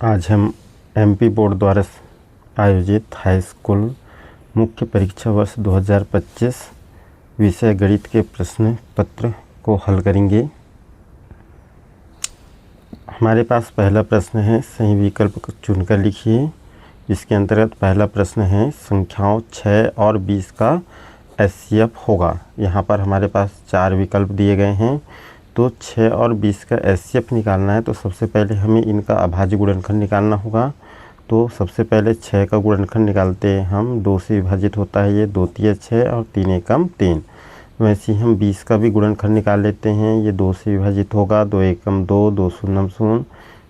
आज हम MP board द्वारा आयोजित हाई स्कूल मुख्य परीक्षा वर्ष 2025 विषय गणित के प्रश्न पत्र को हल करेंगे। हमारे पास पहला प्रश्न है, सही विकल्प को चुनकर लिखिए। इसके अंतर्गत पहला प्रश्न है, संख्याओं 6 और 20 का एचसीएफ होगा। यहाँ पर हमारे पास 4 विकल्प दिए गए हैं, तो 6 और 20 का एचसीएफ निकालना है तो सबसे पहले हमें इनका अभाज्य गुणनखंड निकालना होगा। तो सबसे पहले 6 का गुणनखंड निकालते हैं हम, 2 से विभाजित होता है ये, 2 तिया 6 और 3 एकम 3। वैसे ही हम 20 का भी गुणनखंड निकाल लेते हैं, ये 2 से विभाजित होगा, 2 एकम 2, 2 शून्यम 0,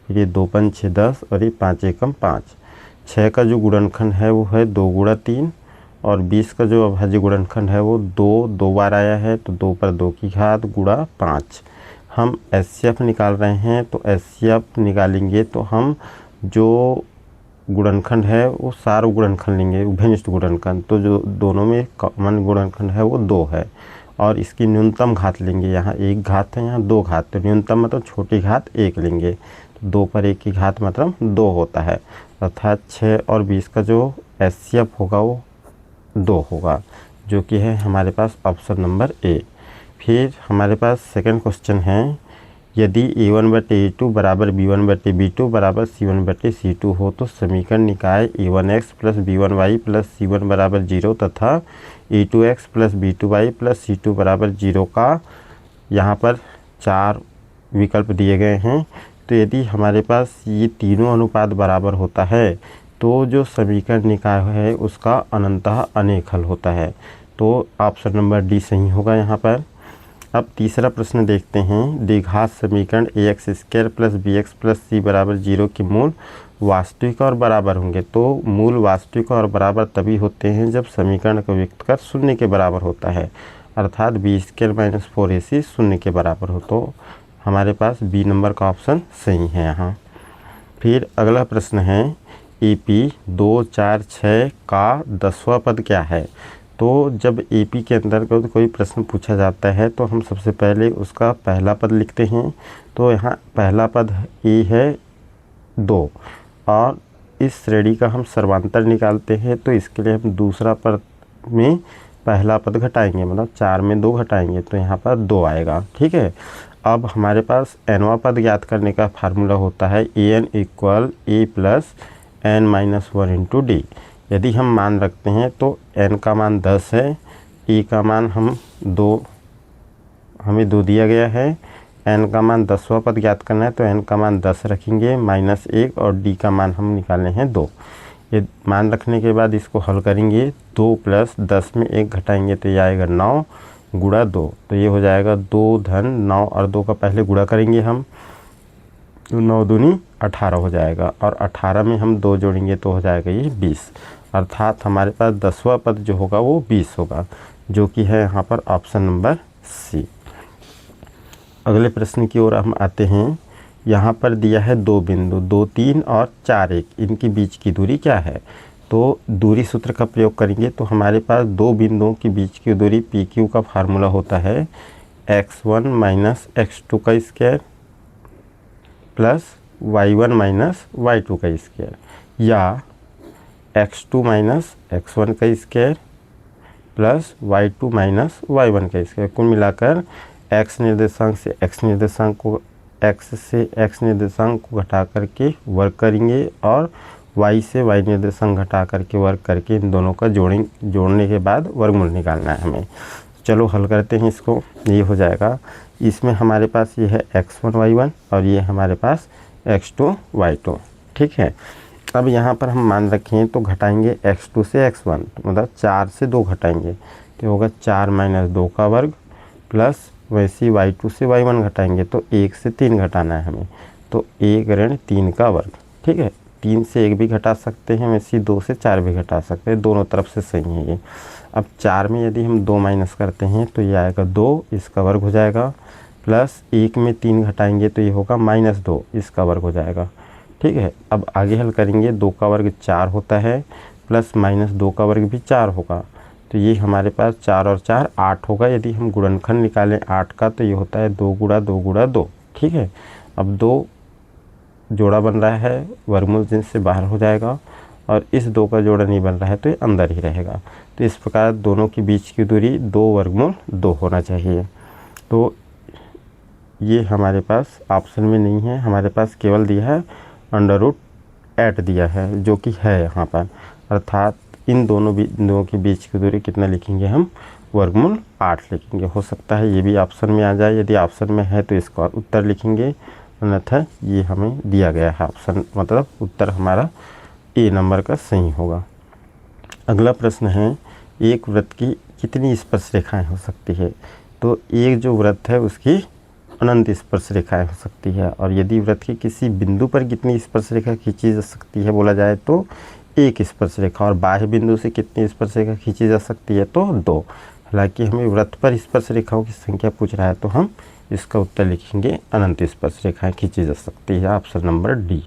फिर ये 2 पंच 6 10 और ये 5 एकम 5। 6 का जो गुणनखंड है वो है 2 गुणा 3 और 20 का जो अभाज्य गुणनखंड है वो 2 बार आया है, तो 2 पर 2 की घात गुणा 5। हम एचसीएफ निकाल रहे हैं, तो एचसीएफ निकालेंगे तो हम जो गुणनखंड है वो सार गुणनखंड लेंगे, उभयनिष्ठ गुणनखंड। तो जो दोनों में कॉमन गुणनखंड है वो 2 है और इसकी न्यूनतम घात लेंगे। यहाँ 1 घात है, यहाँ 2 घात, तो न्यूनतम मतलब छोटी घात 1 लेंगे, तो 2 पर 1 की घात मतलब 2 होता है। अर्थात 6 और 20 का जो एचसीएफ होगा वो 2 होगा, जो कि है हमारे पास ऑप्शन नंबर ए। फिर हमारे पास सेकंड क्वेश्चन है, यदि a1/a2 बराबर b1/b2 बराबर c1/c2 हो तो समीकरण निकाय a1x plus b1y plus c1 बराबर 0 तथा a2x plus b2y plus c2 बराबर 0 का यहाँ पर 4 विकल्प दिए गए हैं। तो यदि हमारे पास ये तीनों अनुपात बराबर होता है तो जो समीकरण निकाय है उसका अनंतः अनेक हल होता है, तो ऑप्शन नंबर डी सही होगा यहाँ पर। अब तीसरा प्रश्न देखते हैं, द्विघात समीकरण ax² plus bx plus c बराबर 0 के मूल वास्तविक और बराबर होंगे। तो मूल वास्तविक और बराबर तभी होते हैं जब समीकरण का व्यक्त कर शून्य के बराबर होता है, अर्थात b² माइनस 4ac शून्य के बराबर हो। तो हमारे पास बी नंबर का ऑप्शन सही है यहाँ। फिर अगला प्रश्न है, AP 2 4 6 का 10वां पद क्या है। तो जब AP के अंतर्गत कोई प्रश्न पूछा जाता है तो हम सबसे पहले उसका पहला पद लिखते हैं। तो यहाँ पहला पद ए है 2 और इस श्रेणी का हम सर्वांतर निकालते हैं, तो इसके लिए हम दूसरा पद में पहला पद घटाएंगे, मतलब 4 में 2 घटाएंगे तो यहाँ पर 2 आएगा। ठीक है, अब हमारे पास nवां पद ज्ञात करने का फार्मूला होता है an equal a plus n minus 1 into D. यदि हम मान रखते हैं तो n का मान 10 है, e का मान हमें 2 दिया गया है, n का मान 10वां पद ज्ञात करना है तो n का मान 10 रखेंगे माइनस 1 और d का मान हम निकालने हैं 2। ये मान रखने के बाद इसको हल करेंगे, 2 प्लस 10 में 1 घटाएंगे तो ये आएगा 9 गुणा 2, तो ये हो जाएगा 2 धन 9 और 2 का पहले गुणा करेंगे हम, तो 9 दूनी 18 हो जाएगा और 18 में हम 2 जोड़ेंगे तो हो जाएगा ये 20। अर्थात हमारे पास 10वां पद जो होगा वो 20 होगा, जो कि है यहाँ पर ऑप्शन नंबर सी। अगले प्रश्न की ओर हम आते हैं। यहाँ पर दिया है 2 बिंदु 2 3 और 4 1, इनके बीच की दूरी क्या है। तो दूरी सूत्र का प्रयोग करेंगे तो हमारे पास 2 बिंदुओं के बीच की दूरी PQ का फार्मूला होता है x1 माइनस x2 का square plus y1 minus y2 का स्क्वायर, या x2 माइनस x1 का square plus y2 minus y1 का स्क्वायर। कुल मिलाकर x निर्देशांक से x निर्देशांक को घटा करके वर्ग करेंगे और y से y निर्देशांक घटा करके वर्ग करके इन दोनों का जोड़ने के बाद वर्गमूल निकालना है हमें। चलो हल करते हैं इसको। ये हो जाएगा, इसमें हमारे पास ये है x1 y1 और ये हमारे पास x2 y2। ठीक है, अब यहाँ पर हम मान रखें तो घटाएंगे x2 से x1, मतलब 4 से 2 घटाएंगे तो होगा 4 माइनस 2 का वर्ग प्लस वैसे ही y2 से y1 घटाएंगे तो 1 से 3 घटाना है हमें, तो 1 ऋण 3 का वर्ग। ठीक है, 3 से 1 भी घटा सकते हैं, वैसे ही 2 से 4 भी घटा सकते हैं, दोनों तरफ से सही है ये। अब 4 में यदि हम 2 माइनस करते हैं तो ये आएगा 2, इसका वर्ग हो जाएगा, प्लस 1 में 3 घटाएंगे तो ये होगा -2, इसका वर्ग हो जाएगा। ठीक है, अब आगे हल करेंगे, 2 का वर्ग 4 होता है प्लस -2 का वर्ग भी 4 होगा, तो ये हमारे पास 4 और 4 8 होगा। यदि हम गुणनखंड निकालें 8 का तो ये होता है 2 गुणा 2 गुणा 2। ठीक है, अब 2 जोड़ा बन रहा है वर्गमूल जिन से बाहर हो जाएगा, और इस 2 का जोड़ा नहीं बन रहा है तो ये अंदर ही रहेगा। तो इस प्रकार दोनों के बीच की दूरी 2 वर्गमूल 2 होना चाहिए। तो ये हमारे पास ऑप्शन में नहीं है, हमारे पास केवल दिया है √8 दिया है, जो कि है यहाँ पर। अर्थात इन दोनों बिंदुओं के बीच की दूरी कितना लिखेंगे हम, वर्गमूल 8 लिखेंगे। हो सकता है ये भी ऑप्शन में आ जाए, यदि ऑप्शन में है तो इसका उत्तर लिखेंगे, अन्यथा ये हमें दिया गया है ऑप्शन, मतलब उत्तर हमारा ए नंबर का सही होगा। अगला प्रश्न है, एक वृत्त की कितनी स्पर्श रेखाएं हो सकती है। तो एक जो वृत्त है उसकी अनंत स्पर्श रेखाएं हो सकती है, और यदि वृत्त के किसी बिंदु पर कितनी स्पर्श रेखा खींची जा सकती है बोला जाए तो एक स्पर्श रेखा, और बाह्य बिंदु से कितनी स्पर्श रेखा खींची जा सकती है तो 2। हालांकि हमें वृत्त पर स्पर्श रेखाओं की संख्या पूछ रहा है तो हम इसका उत्तर लिखेंगे अनंत स्पर्श रेखाएं खींची जा सकती है, ऑप्शन नंबर डी।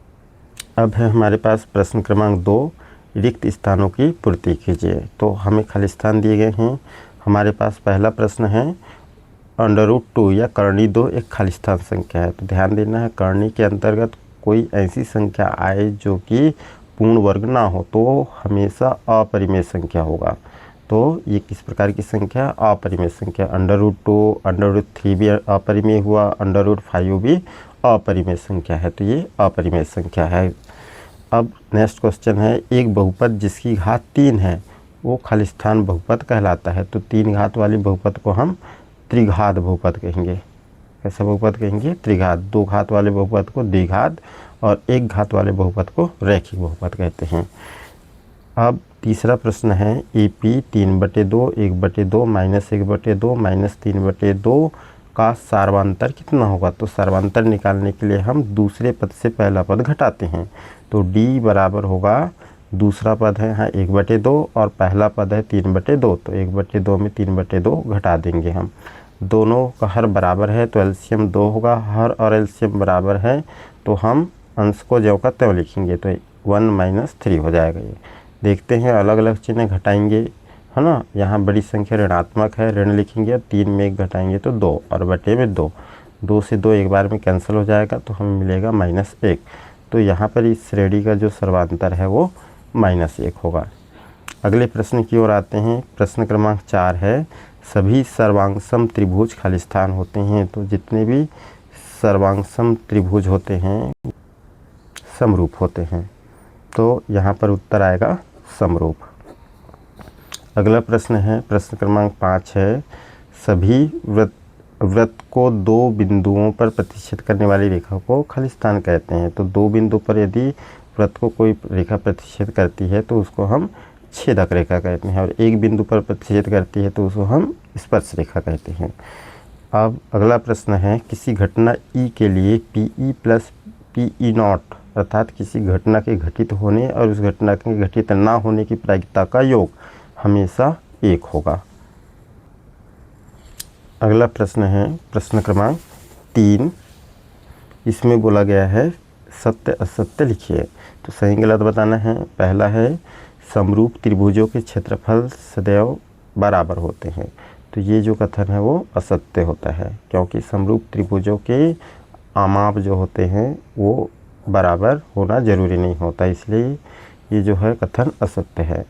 अब है हमारे पास प्रश्न क्रमांक 2, रिक्त स्थानों की पूर्ति कीजिए। तो हमें खाली स्थान दिए गए हैं। हमारे पास पहला प्रश्न है, √2 या कर्णी 2 एक खाली स्थान संख्या है। तो ध्यान देना है, कर्णी के अंतर्गत कोई ऐसी संख्या आए जो कि पूर्ण वर्ग ना हो तो हमेशा अपरिमेय संख्या होगा। तो ये किस प्रकार की संख्या, अपरिमेय संख्या। √2, √3 भी अपरिमेय हुआ, √5 भी अपरिमेय संख्या है, तो ये अपरिमेय संख्या है। अब नेक्स्ट क्वेश्चन है, एक बहुपद जिसकी घात 3 है वो खाली स्थान बहुपद कहलाता है। तो 3 घात वाली बहुपद को हम त्रिघात बहुपद कहेंगे। कैसा बहुपद कहेंगे, त्रिघात। 2 घात वाले बहुपद को द्विघात, और 1 घात वाले बहुपद को रैखिक बहुपद कहते हैं। अब तीसरा प्रश्न है, AP 3/2, 1/2, -1/2, -3/2 का सार्वांतर कितना होगा। तो सार्वांतर निकालने के लिए हम दूसरे पद से पहला पद घटाते हैं। तो D बराबर होगा, दूसरा पद है यहाँ 1/2 और पहला पद है 3/2, तो 1/2 में 3/2 घटा देंगे हम। दोनों का हर बराबर है तो एलसीएम 2 होगा, हर और एलसीएम बराबर है तो हम अंश को ज्यों का त्यों लिखेंगे, तो 1 - 3 हो जाएगा। ये देखते हैं, अलग अलग चिन्ह घटाएंगे, है ना। यहाँ बड़ी संख्या ऋणात्मक है, ऋण लिखेंगे, 3 में 1 घटाएंगे तो 2, और बटे में 2, 2 से 2 एक बार में कैंसिल हो जाएगा तो हमें मिलेगा -1। तो यहाँ पर इस श्रेणी का जो सर्वांतर है वो -1 होगा। अगले प्रश्न की ओर आते हैं। प्रश्न क्रमांक 4 है, सभी सर्वांगसम त्रिभुज खाली स्थान होते हैं। तो जितने भी सर्वांगसम त्रिभुज होते हैं समरूप होते हैं, तो यहाँ पर उत्तर आएगा समरूप। अगला प्रश्न है, प्रश्न क्रमांक 5 है, सभी वृत्त को 2 बिंदुओं पर प्रतिच्छेद करने वाली रेखा को खाली स्थान कहते हैं। तो 2 बिंदु पर यदि वृत्त को कोई रेखा प्रतिच्छेद करती है तो उसको हम छेदक रेखा कहते हैं, और एक बिंदु पर प्रतिच्छेद करती है तो उसको हम स्पर्श रेखा कहते हैं। अब अगला प्रश्न है, किसी घटना E के लिए PE + PE0 अर्थात किसी घटना के घटित होने और उस घटना के घटित ना होने की प्रायिकता का योग हमेशा 1 होगा। अगला प्रश्न है, प्रश्न क्रमांक 3, इसमें बोला गया है सत्य असत्य लिखिए। तो सही गलत बताना है। पहला है, समरूप त्रिभुजों के क्षेत्रफल सदैव बराबर होते हैं। तो ये जो कथन है वो असत्य होता है, क्योंकि समरूप त्रिभुजों के आमाप जो होते हैं वो बराबर होना जरूरी नहीं होता, इसलिए ये जो है कथन असत्य है।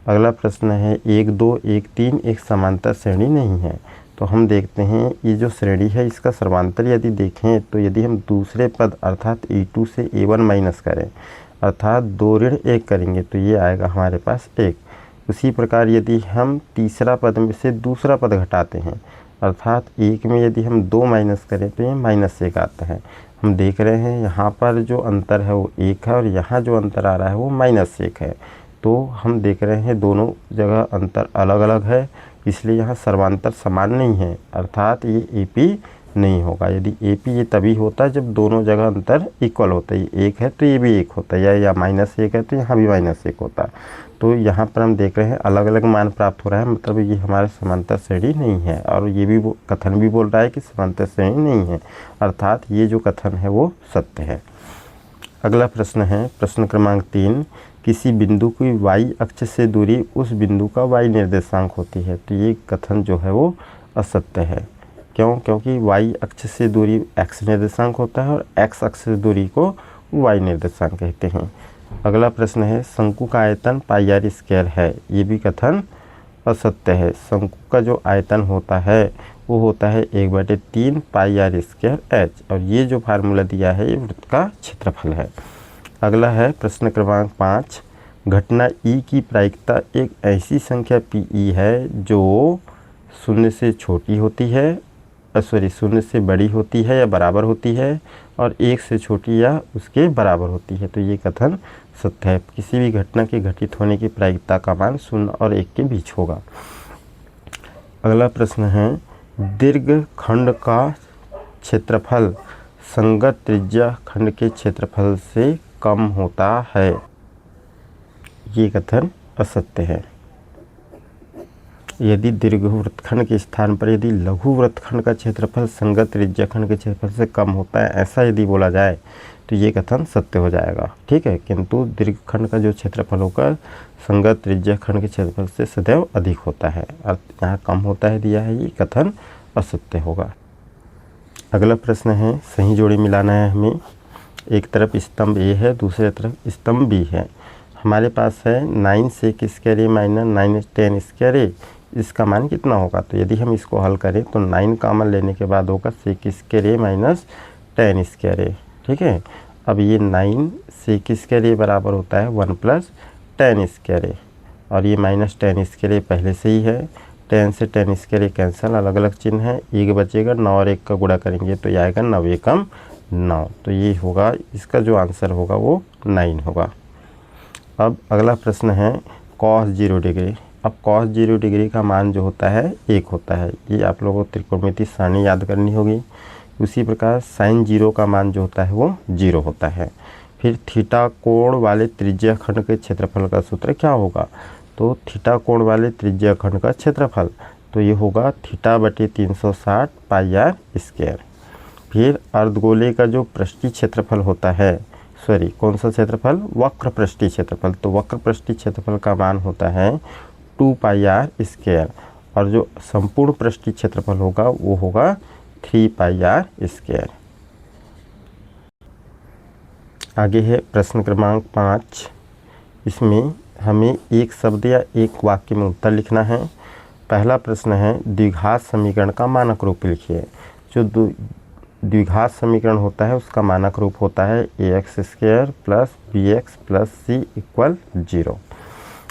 अगला प्रश्न है, 1 2 1 3 एक समांतर श्रेणी नहीं है। तो हम देखते हैं ये जो श्रेणी है इसका सर्वांतर यदि देखें तो यदि हम दूसरे पद अर्थात E2 से A1 माइनस करें अर्थात 2 ऋण 1 करेंगे तो ये आएगा हमारे पास 1। उसी प्रकार यदि हम तीसरा पद में से दूसरा पद घटाते हैं अर्थात 1 में यदि हम 2 माइनस करें तो ये -1 आता है। हम देख रहे हैं यहाँ पर जो अंतर है वो 1 है और यहाँ जो अंतर आ रहा है वो -1 है। तो हम देख रहे हैं दोनों जगह अंतर अलग अलग है, इसलिए यहाँ सर्वांतर समान नहीं है, अर्थात ये AP नहीं होगा। यदि AP ये तभी होता है जब दोनों जगह अंतर इक्वल होता है, ये 1 है तो ये भी 1 होता है, या -1 है तो यहाँ भी -1 होता है। तो यहाँ पर हम देख रहे हैं अलग अलग मान प्राप्त हो रहा है, मतलब ये हमारे समांतर श्रेणी नहीं है, और ये भी कथन भी बोल रहा है कि समांतर श्रेणी नहीं है, अर्थात ये जो कथन है वो सत्य है। अगला प्रश्न है, प्रश्न क्रमांक 3, किसी बिंदु की y अक्ष से दूरी उस बिंदु का y निर्देशांक होती है। तो ये कथन जो है वो असत्य है। क्यों? क्योंकि y अक्ष से दूरी x निर्देशांक होता है और x अक्ष से दूरी को y निर्देशांक कहते हैं। अगला प्रश्न है शंकु का आयतन पाई आर स्क्वायर है, ये भी कथन असत्य है। शंकु का जो आयतन होता है वो होता है 1/3 पाई आर स्क्वायर एच, और ये जो फार्मूला दिया है ये वृत्त का क्षेत्रफल है। अगला है प्रश्न क्रमांक 5, घटना ई की प्रायिकता एक ऐसी संख्या पी ई है जो 0 से छोटी होती है, 0 से बड़ी होती है या बराबर होती है, और 1 से छोटी या उसके बराबर होती है। तो ये कथन सत्य है। किसी भी घटना के घटित होने की प्रायिकता का मान 0 और 1 के बीच होगा। अगला प्रश्न है दीर्घ खंड का क्षेत्रफल संगत त्रिज्या खंड के क्षेत्रफल से कम होता है, ये कथन असत्य है। यदि दीर्घ वृत्तखंड के स्थान पर यदि लघु वृत्तखंड का क्षेत्रफल संगत त्रिज्या खंड के क्षेत्रफल से कम होता है, ऐसा यदि बोला जाए तो ये कथन सत्य हो जाएगा, ठीक है। किंतु दीर्घ खंड का जो क्षेत्रफल होगा संगत त्रिज्या खंड के क्षेत्रफल से सदैव अधिक होता है, और यहाँ कम होता है दिया है, ये कथन असत्य होगा। अगला प्रश्न है सही जोड़ी मिलाना है हमें। एक तरफ स्तंभ ए है, दूसरे तरफ स्तंभ बी है। हमारे पास है 9 sec स्क्वायर ए माइनस 9 10 स्क्वायर ए, इसका मान कितना होगा। तो यदि हम इसको हल करें तो 9 कॉमन लेने के बाद होगा sec स्क्वायर ए माइनस 10 स्क्वायर ए, ठीक है। अब ये 9 sec स्क्वायर ए बराबर होता है 1 + 10 स्क्वायर ए, और ये माइनस 10 स्क्वायर ए पहले से ही है। 10 से 10 स्क्वायर ए कैंसिल, अलग अलग चिन्ह है, 1 बचेगा, 9 और 1 का गुणा करेंगे तो ये आएगा 9 एकम 9। तो ये होगा, इसका जो आंसर होगा वो 9 होगा। अब अगला प्रश्न है cos 0 डिग्री। अब cos 0 डिग्री का मान जो होता है 1 होता है, ये आप लोगों को त्रिकोणमिति सारणी याद करनी होगी। उसी प्रकार sin 0 का मान जो होता है वो 0 होता है। फिर थीटा कोण वाले त्रिज्या खंड के क्षेत्रफल का सूत्र क्या होगा। तो थीटा कोण वाले त्रिज्या खंड का क्षेत्रफल तो ये होगा θ/360 पाई आर स्क्वायर। फिर अर्धगोले का जो पृष्ठीय क्षेत्रफल होता है, सॉरी कौन सा क्षेत्रफल, वक्र पृष्ठीय क्षेत्रफल, तो वक्र पृष्ठीय क्षेत्रफल का मान होता है 2 पाई आर स्क्वायर, और जो संपूर्ण पृष्ठीय क्षेत्रफल होगा वो होगा 3 पाई आर स्क्वायर। आगे है प्रश्न क्रमांक 5। इसमें हमें एक शब्द या एक वाक्य में उत्तर लिखना है। पहला प्रश्न है द्विघात समीकरण का मानक रूप लिखिए। जो द्विघात समीकरण होता है उसका मानक रूप होता है ax² + bx + c = 0।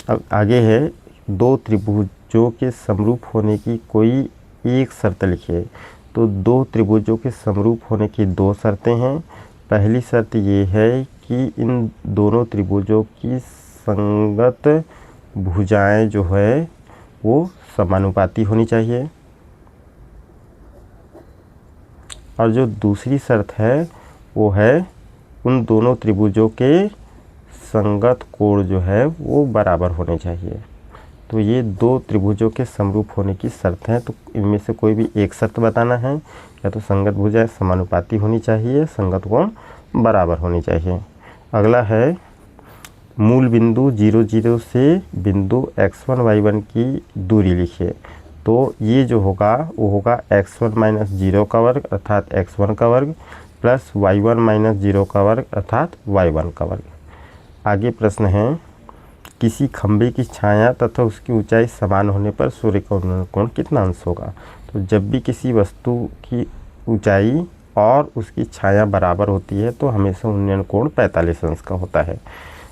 अब आगे है दो त्रिभुजों के समरूप होने की कोई एक शर्त लिखिए। तो दो त्रिभुजों के समरूप होने की दो शर्तें हैं। पहली शर्त ये है कि इन दोनों त्रिभुजों की संगत भुजाएं जो है वो समानुपाती होनी चाहिए, और जो दूसरी शर्त है वो है उन दोनों त्रिभुजों के संगत कोण जो है वो बराबर होने चाहिए। तो ये दो त्रिभुजों के समरूप होने की शर्त है, तो इनमें से कोई भी एक शर्त बताना है। या तो संगत भुजाएं समानुपाती होनी चाहिए, संगत कोण बराबर होनी चाहिए। अगला है मूल बिंदु 0 0 से बिंदु x1 y1 की दूरी लिखिए। तो ये जो होगा वो होगा x1 - 0 का वर्ग अर्थात x1 का वर्ग प्लस y1 - 0 का वर्ग अर्थात y1 का वर्ग। आगे प्रश्न है किसी खंभे की छाया तथा उसकी ऊंचाई समान होने पर सूर्य का उन्नयन कोण कितना अंश होगा। तो जब भी किसी वस्तु की ऊंचाई और उसकी छाया बराबर होती है तो हमेशा उन्नयन कोण 45 अंश का होता है।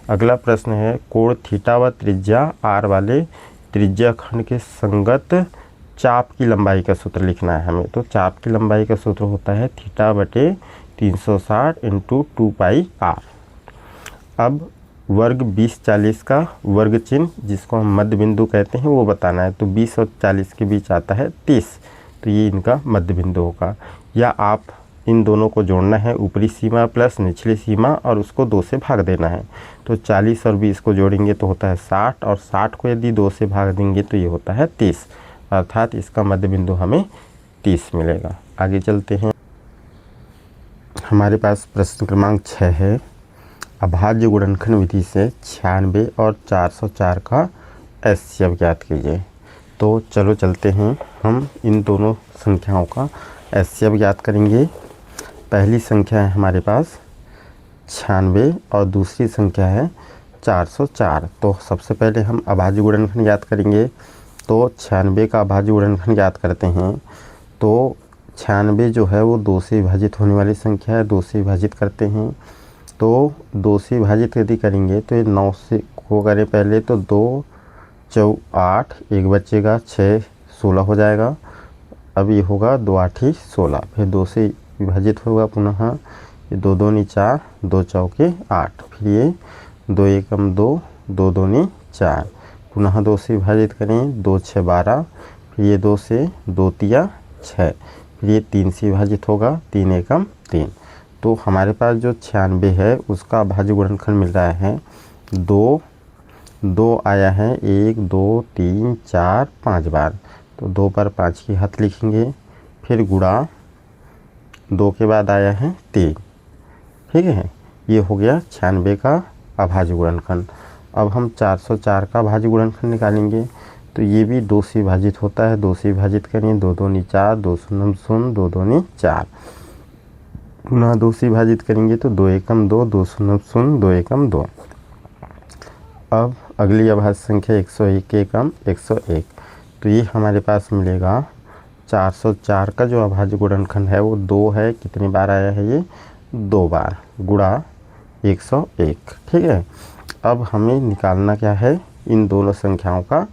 अगला प्रश्न है कोण थीटा व त्रिज्या r वाले त्रिज्या खंड के संगत चाप की लंबाई का सूत्र लिखना है हमें। तो चाप की लंबाई का सूत्र होता है θ/360 × 2 पाई r। अब वर्ग 20 40 का वर्ग चिन्ह जिसको हम मध्य बिंदु कहते हैं वो बताना है। तो 20 और 40 के बीच आता है 30, तो ये इनका मध्य बिंदु होगा। या आप इन दोनों को जोड़ना है, ऊपरी सीमा प्लस निचली सीमा, और उसको 2 से भाग देना है। तो 40 और 20 को जोड़ेंगे तो होता है 60, और 60 को यदि 2 से भाग देंगे तो ये होता है 30, अर्थात इसका मध्य बिंदु हमें 30 मिलेगा। आगे चलते हैं। हमारे पास प्रश्न क्रमांक 6 है अभाज्य गुणनखंड विधि से 96 और 404 का HCF ज्ञात कीजिए। तो चलो चलते हैं, हम इन दोनों संख्याओं का HCF ज्ञात करेंगे। पहली संख्या है हमारे पास 96 और दूसरी संख्या है 404। तो सबसे पहले हम अभाज्य गुणनखंड याद करेंगे। तो 96 का अभाज्य गुणनखंड याद करते हैं। तो 96 जो है वो 2 से विभाजित होने वाली संख्या है, 2 से विभाजित करते हैं। तो 2 से विभाजित यदि करेंगे तो ये 9 से को करें पहले, तो 2 4 8, एक बचेगा 6 16 हो जाएगा। अब ये होगा 2 8 16, फिर 2 से विभाजित होगा पुनः, ये 2 2 4, 2 चौके 8, फिर ये 2 1 2, 2 2 4, पुनः 2 से विभाजित करें, 2 6 12, फिर ये 2 से 2 3 6, फिर ये 3 से विभाजित होगा, 3 1 3। तो हमारे पास जो 96 है उसका अभाज्य गुणनखंड मिल रहा है 2 2 आया है 1 2 3 4 5 बार। तो 2 पर 5 की हथ लिखेंगे, फिर गुणा 2 के बाद आया है 3। ठीक है, ये हो गया 96 का अभाज्य गुणनखंड। अब हम 404 का अभाज्य गुणनखंड निकालेंगे। तो ये भी 2 से विभाजित होता है, 2 से विभाजित करें, 2 2 4, 2 0 0, 2 2 4, पुनः 2 से विभाजित करेंगे तो 2 1 2, 2 0 0, 2 1 2। अब अगली अभाज्य संख्या 101 एकम 101। तो ये हमारे पास मिलेगा 404 का जो अभाज्य गुणनखंड है वो 2 है। कितनी बार आया है ये? 2 बार, गुणा 101। ठीक है, अब हमें निकालना क्या है? इन दोनों संख्याओं का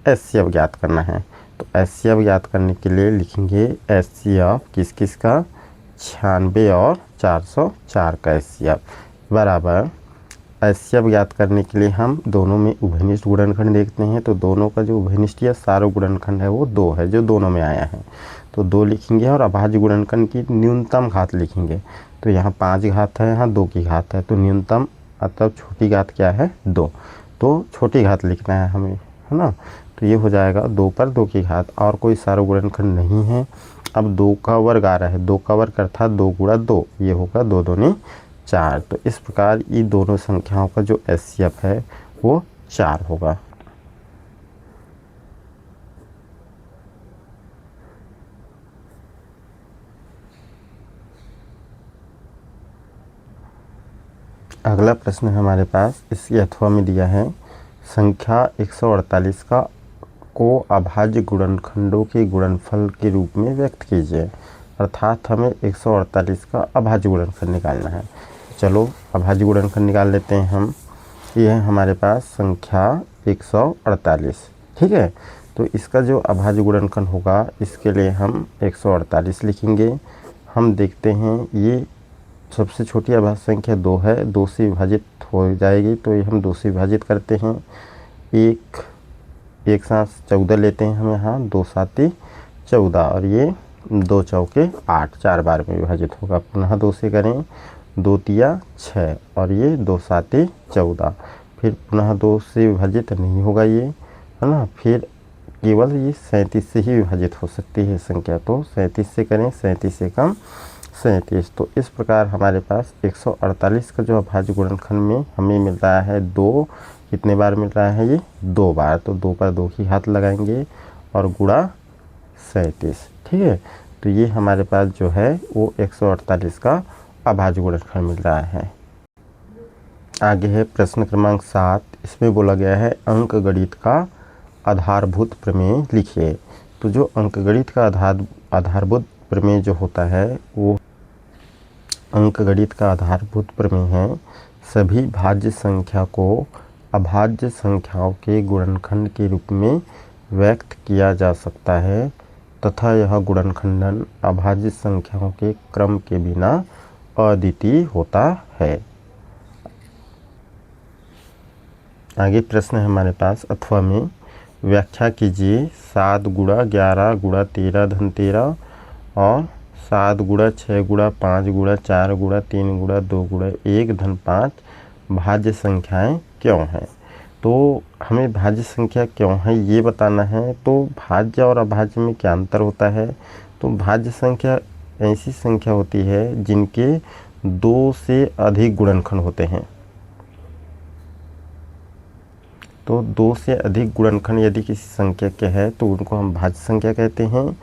एचसीएफ ज्ञात करना है। तो एचसीएफ ज्ञात करने के लिए लिखेंगे एचसीएफ किस किस का? 96 और 404 का एचसीएफ बराबर। एचसीएफ ज्ञात करने के लिए हम दोनों में उभयनिष्ठ गुणनखंड देखते हैं। तो दोनों का जो उभयनिष्ठ या सारो गुणनखंड है वो 2 है, जो दोनों में आया है। तो 2 लिखेंगे और अभाज्य गुणनखंड की न्यूनतम घात लिखेंगे। तो यहाँ 5 घात है, यहाँ 2 की घात है। तो न्यूनतम मतलब छोटी घात क्या है? 2। तो छोटी घात लिखना है हमें, है ना। तो ये हो जाएगा 2 पर 2 की घात, और कोई सारो गुणनखंड नहीं है। अब 2 का वर्ग आ रहा है, 2 का वर्ग अर्थात 2 गुणा 2, ये होगा 2 2 4। तो इस प्रकार ये दोनों संख्याओं का जो एचसीएफ है वो 4 होगा। अगला प्रश्न है हमारे पास, इसकी अथवा में दिया है संख्या 148 का को अभाज्य गुणनखंडों के गुणनफल के रूप में व्यक्त कीजिए। अर्थात हमें 148 का अभाज्य गुणनखंड निकालना है। चलो अभाज्य गुणनखंड निकाल लेते हैं हम। ये है हमारे पास संख्या 148। ठीक है, तो इसका जो अभाज्य गुणनखंड होगा इसके लिए हम 148 लिखेंगे। हम देखते हैं ये सबसे छोटी अभाज्य संख्या 2 है, 2 से विभाजित हो जाएगी। तो ये हम 2 से विभाजित करते हैं। एक साथ 14 लेते हैं हम यहाँ, 2 7 14, और ये 2 चौके 8, 4 बार में विभाजित होगा। पुनः 2 से करें, 2 3 6, और ये 2 7 14, फिर पुनः 2 से विभाजित नहीं होगा ये, है ना। फिर केवल ये 37 से ही विभाजित हो सकती है संख्या। तो 37 से करें, 37 से कम 37। तो इस प्रकार हमारे पास 148 का जो अभाज्य गुणनखंड में हमें मिल रहा है 2। कितने बार मिल रहा है ये? 2 बार। तो 2 पर 2 की घात लगाएंगे और गुणा 37। ठीक है, तो ये हमारे पास जो है वो 148 का अभाज्य गुणनखंड मिल रहा है। आगे है प्रश्न क्रमांक 7। इसमें बोला गया है अंकगणित का आधारभूत प्रमेय लिखिए। तो जो अंकगणित का आधारभूत प्रमेय जो होता है वो अंकगणित का आधारभूत प्रमेय है, सभी भाज्य संख्या को अभाज्य संख्याओं के गुणनखंड के रूप में व्यक्त किया जा सकता है तथा यह गुणनखंडन अभाज्य संख्याओं के क्रम के बिना अद्वितीय होता है। आगे प्रश्न है हमारे पास, अथवा में व्याख्या कीजिए 7 गुणा 11 गुणा 13 धन 13 और 7 गुणा 6 गुणा 5 गुणा 4 गुणा 3 गुणा 2 गुणा 1 धन 5 भाज्य संख्याएं क्यों हैं। तो हमें भाज्य संख्या क्यों है ये बताना है। तो भाज्य और अभाज्य में क्या अंतर होता है? तो भाज्य संख्या ऐसी संख्या होती है जिनके 2 से अधिक गुणनखंड होते हैं। तो 2 से अधिक गुणनखंड यदि किसी संख्या के है तो उनको हम भाज्य संख्या कहते हैं।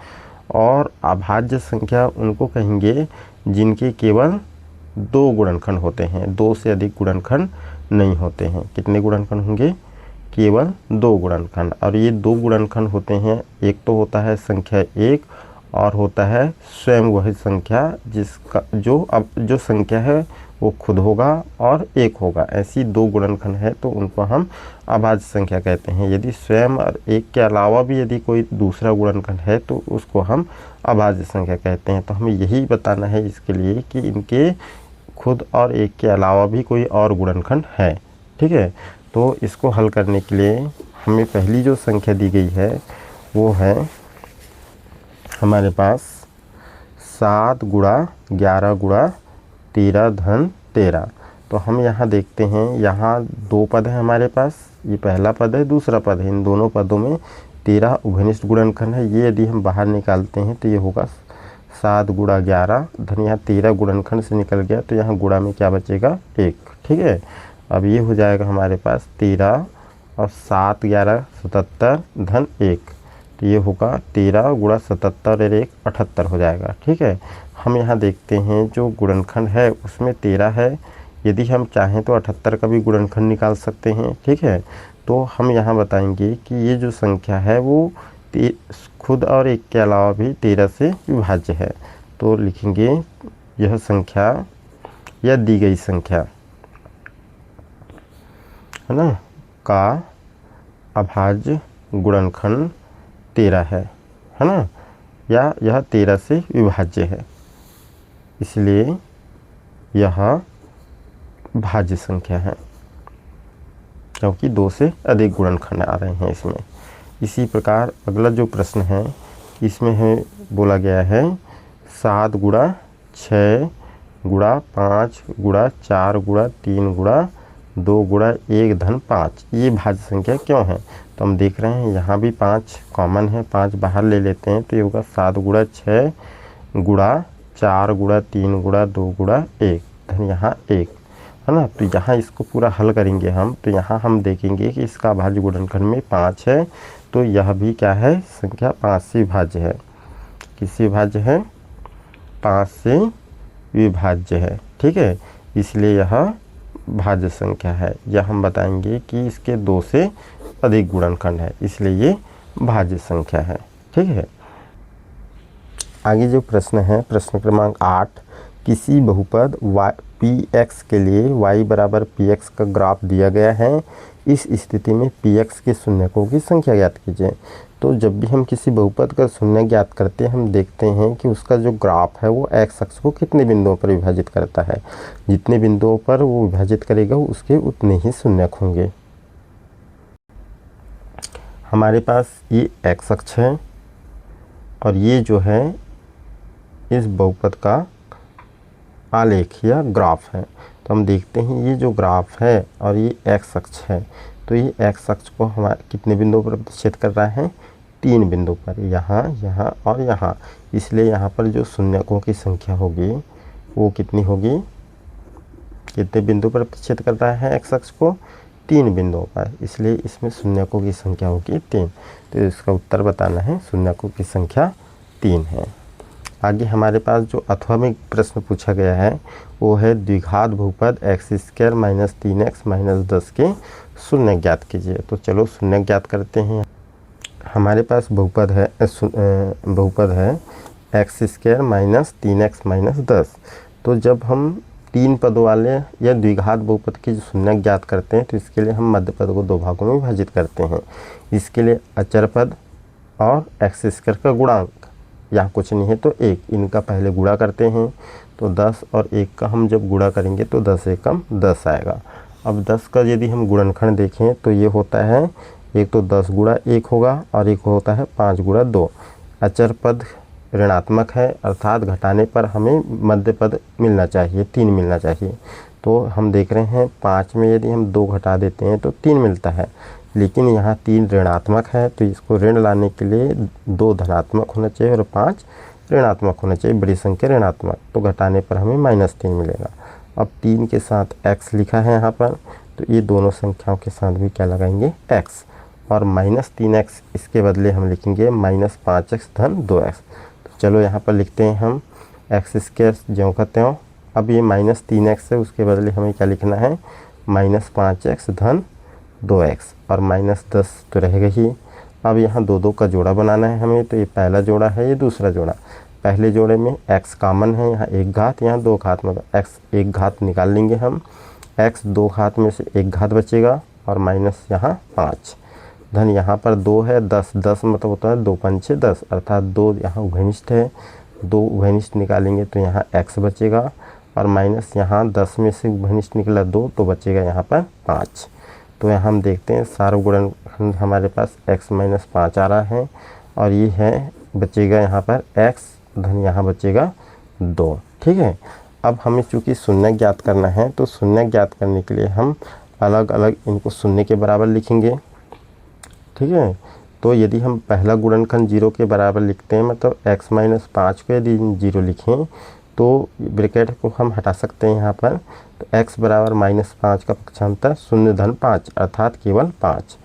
और अभाज्य संख्या उनको कहेंगे जिनके केवल दो गुणनखंड होते हैं, दो से अधिक गुणनखंड नहीं होते हैं। कितने गुणनखंड होंगे? केवल दो गुणनखंड। और ये दो गुणनखंड होते हैं, एक तो होता है संख्या एक और होता है स्वयं वही संख्या जिसका जो संख्या है वो खुद होगा और एक होगा। ऐसी दो गुणनखंड है तो उनको हम अभाज्य संख्या कहते हैं। यदि स्वयं और एक के अलावा भी यदि कोई दूसरा गुणनखंड है तो उसको हम अभाज्य संख्या कहते हैं। तो हमें यही बताना है इसके लिए कि इनके खुद और एक के अलावा भी कोई और गुणनखंड है। ठीक है, तो इसको हल करने के लिए हमें पहली जो संख्या दी गई है वो है हमारे पास 7 गुणा 11 गुणा 13 धन 13। तो हम यहाँ देखते हैं, यहाँ दो पद है हमारे पास, ये पहला पद है, दूसरा पद है। इन दोनों पदों में 13 उभयनिष्ठ गुणनखंड है। ये यदि हम बाहर निकालते हैं तो ये होगा 7 गुणा 11 धन यहाँ 13 गुणनखंड से निकल गया तो यहाँ गुणा में क्या बचेगा? 1। ठीक है, अब ये हो जाएगा हमारे पास 13 और 7 11 77 धन 1, तो ये होगा 13 गुणा 77 और 1 78 हो जाएगा। ठीक है, हम यहाँ देखते हैं जो गुणनखंड है उसमें 13 है, यदि हम चाहें तो 78 का भी गुणनखंड निकाल सकते हैं। ठीक है, तो हम यहाँ बताएंगे कि ये जो संख्या है वो खुद और एक के अलावा भी 13 से विभाज्य है। तो लिखेंगे यह संख्या या दी गई संख्या है ना का अभाज्य गुणनखंड 13 है ना, या यह 13 से विभाज्य है, इसलिए यह भाज्य संख्या है क्योंकि 2 से अधिक गुणनखंड आ रहे हैं इसमें। इसी प्रकार अगला जो प्रश्न है इसमें है बोला गया है 7 गुणा 6 गुणा 5 गुणा 4 गुणा 3 गुणा 2 गुणा 1 धन 5, ये भाज्य संख्या क्यों है? तो हम देख रहे हैं यहाँ भी 5 कॉमन है, 5 बाहर ले लेते हैं तो ये होगा 7 गुणा 6 गुणा 4 गुणा 3 गुणा 2 गुणा 1 धन यहाँ 1 है ना। तो यहाँ इसको पूरा हल करेंगे हम, तो यहाँ हम देखेंगे कि इसका भाज्य गुणनखंड में 5 है, तो यह भी क्या है? संख्या 5 से विभाज्य है। किससे विभाज्य है? 5 से विभाज्य है। ठीक है, इसलिए यह भाज्य संख्या है। यह हम बताएंगे कि इसके 2 से अधिक गुणनखंड है, इसलिए ये भाज्य संख्या है। ठीक है, आगे जो प्रश्न है प्रश्न क्रमांक 8, किसी बहुपद px के लिए y बराबर px का ग्राफ दिया गया है। इस स्थिति में px के शून्यकों की संख्या ज्ञात कीजिए। तो जब भी हम किसी बहुपद का शून्य ज्ञात करते हैं हम देखते हैं कि उसका जो ग्राफ है वो x अक्ष को कितने बिंदुओं पर विभाजित करता है। जितने बिंदुओं पर वो विभाजित करेगा उसके उतने ही शून्यक होंगे। हमारे पास ये x अक्ष है और ये जो है इस बहुपद का आलेख या ग्राफ है। तो हम देखते हैं ये जो ग्राफ है और ये x अक्ष है, तो ये x अक्ष को हमारे कितने बिंदुओं पर प्रतिच्छेद कर रहा है? 3 बिंदु पर, यहाँ यहाँ और यहाँ। इसलिए यहाँ पर जो शून्यकों की संख्या होगी वो कितनी होगी? कितने बिंदु पर प्रतिच्छेद कर रहा है x अक्ष को? 3 बिंदुओं पर, इसलिए इसमें शून्यकों की संख्या होगी 3। तो इसका उत्तर बताना है, शून्यकों की संख्या 3 है। आगे हमारे पास जो अथवा में प्रश्न पूछा गया है वो है द्विघात बहुपद x² - 3x - 10 के शून्य ज्ञात कीजिए। तो चलो शून्य ज्ञात करते हैं। हमारे पास बहुपद है x² - 3x - 10। तो जब हम 3 पदों वाले या द्विघात बहुपद की जो शून्य ज्ञात करते हैं तो इसके लिए हम मध्य पद को 2 भागों में विभाजित करते हैं। इसके लिए अचर पद और x² का गुणांक, यहाँ कुछ नहीं है तो 1, इनका पहले गुणा करते हैं। तो 10 और 1 का हम जब गुणा करेंगे तो 10 एकम 10 आएगा। अब 10 का यदि हम गुणनखंड देखें तो ये होता है, एक तो 10 गुणा 1 होगा और एक होता है 5 गुणा 2। अचर पद ऋणात्मक है, अर्थात घटाने पर हमें मध्य पद मिलना चाहिए, 3 मिलना चाहिए। तो हम देख रहे हैं 5 में यदि हम 2 घटा देते हैं तो 3 मिलता है, लेकिन यहाँ 3 ऋणात्मक है तो इसको ऋण लाने के लिए 2 धनात्मक होना चाहिए और 5 ऋणात्मक होना चाहिए, बड़ी संख्या ऋणात्मक। तो घटाने पर हमें -3 मिलेगा। अब 3 के साथ x लिखा है यहाँ पर, तो ये दोनों संख्याओं के साथ भी क्या लगाएंगे? x, और -3x इसके बदले हम लिखेंगे -5x धन 2x। तो चलो यहाँ पर लिखते हैं हम x² ज्यों का त्यों अब ये -3x है, उसके बदले हमें क्या लिखना है, -5x धन 2x और -10 तो रहेगा ही। अब यहाँ दो दो का जोड़ा बनाना है हमें, तो ये पहला जोड़ा है, ये दूसरा जोड़ा। पहले जोड़े में x कॉमन है, यहाँ एक घात, यहाँ दो घात, मतलब x एक घात निकाल लेंगे हम, x दो घात में से एक घात बचेगा और माइनस यहाँ 5 धन यहाँ पर 2 है, 10 मतलब होता है 2 पंचे 10, अर्थात 2 यहाँ उभयनिष्ठ है, 2 उभयनिष्ठ निकालेंगे तो यहाँ x बचेगा और माइनस यहाँ 10 में से उभयनिष्ठ निकला 2 तो बचेगा यहाँ पर 5। तो यहाँ हम देखते हैं सार्वगुणनखंड हमारे पास x - 5 आ रहा है और ये है बचेगा यहाँ पर x धन यहाँ बचेगा 2। ठीक है, अब हमें चूँकि शून्य ज्ञात करना है तो शून्य ज्ञात करने के लिए हम अलग अलग इनको शून्य के बराबर लिखेंगे। ठीक है, तो यदि हम पहला गुणनखंड 0 के बराबर लिखते हैं, मतलब x - 5 को यदि 0 लिखें तो ब्रैकेट को हम हटा सकते हैं यहाँ पर, तो x बराबर -5 का पक्षांतर 0 धन 5 अर्थात केवल 5।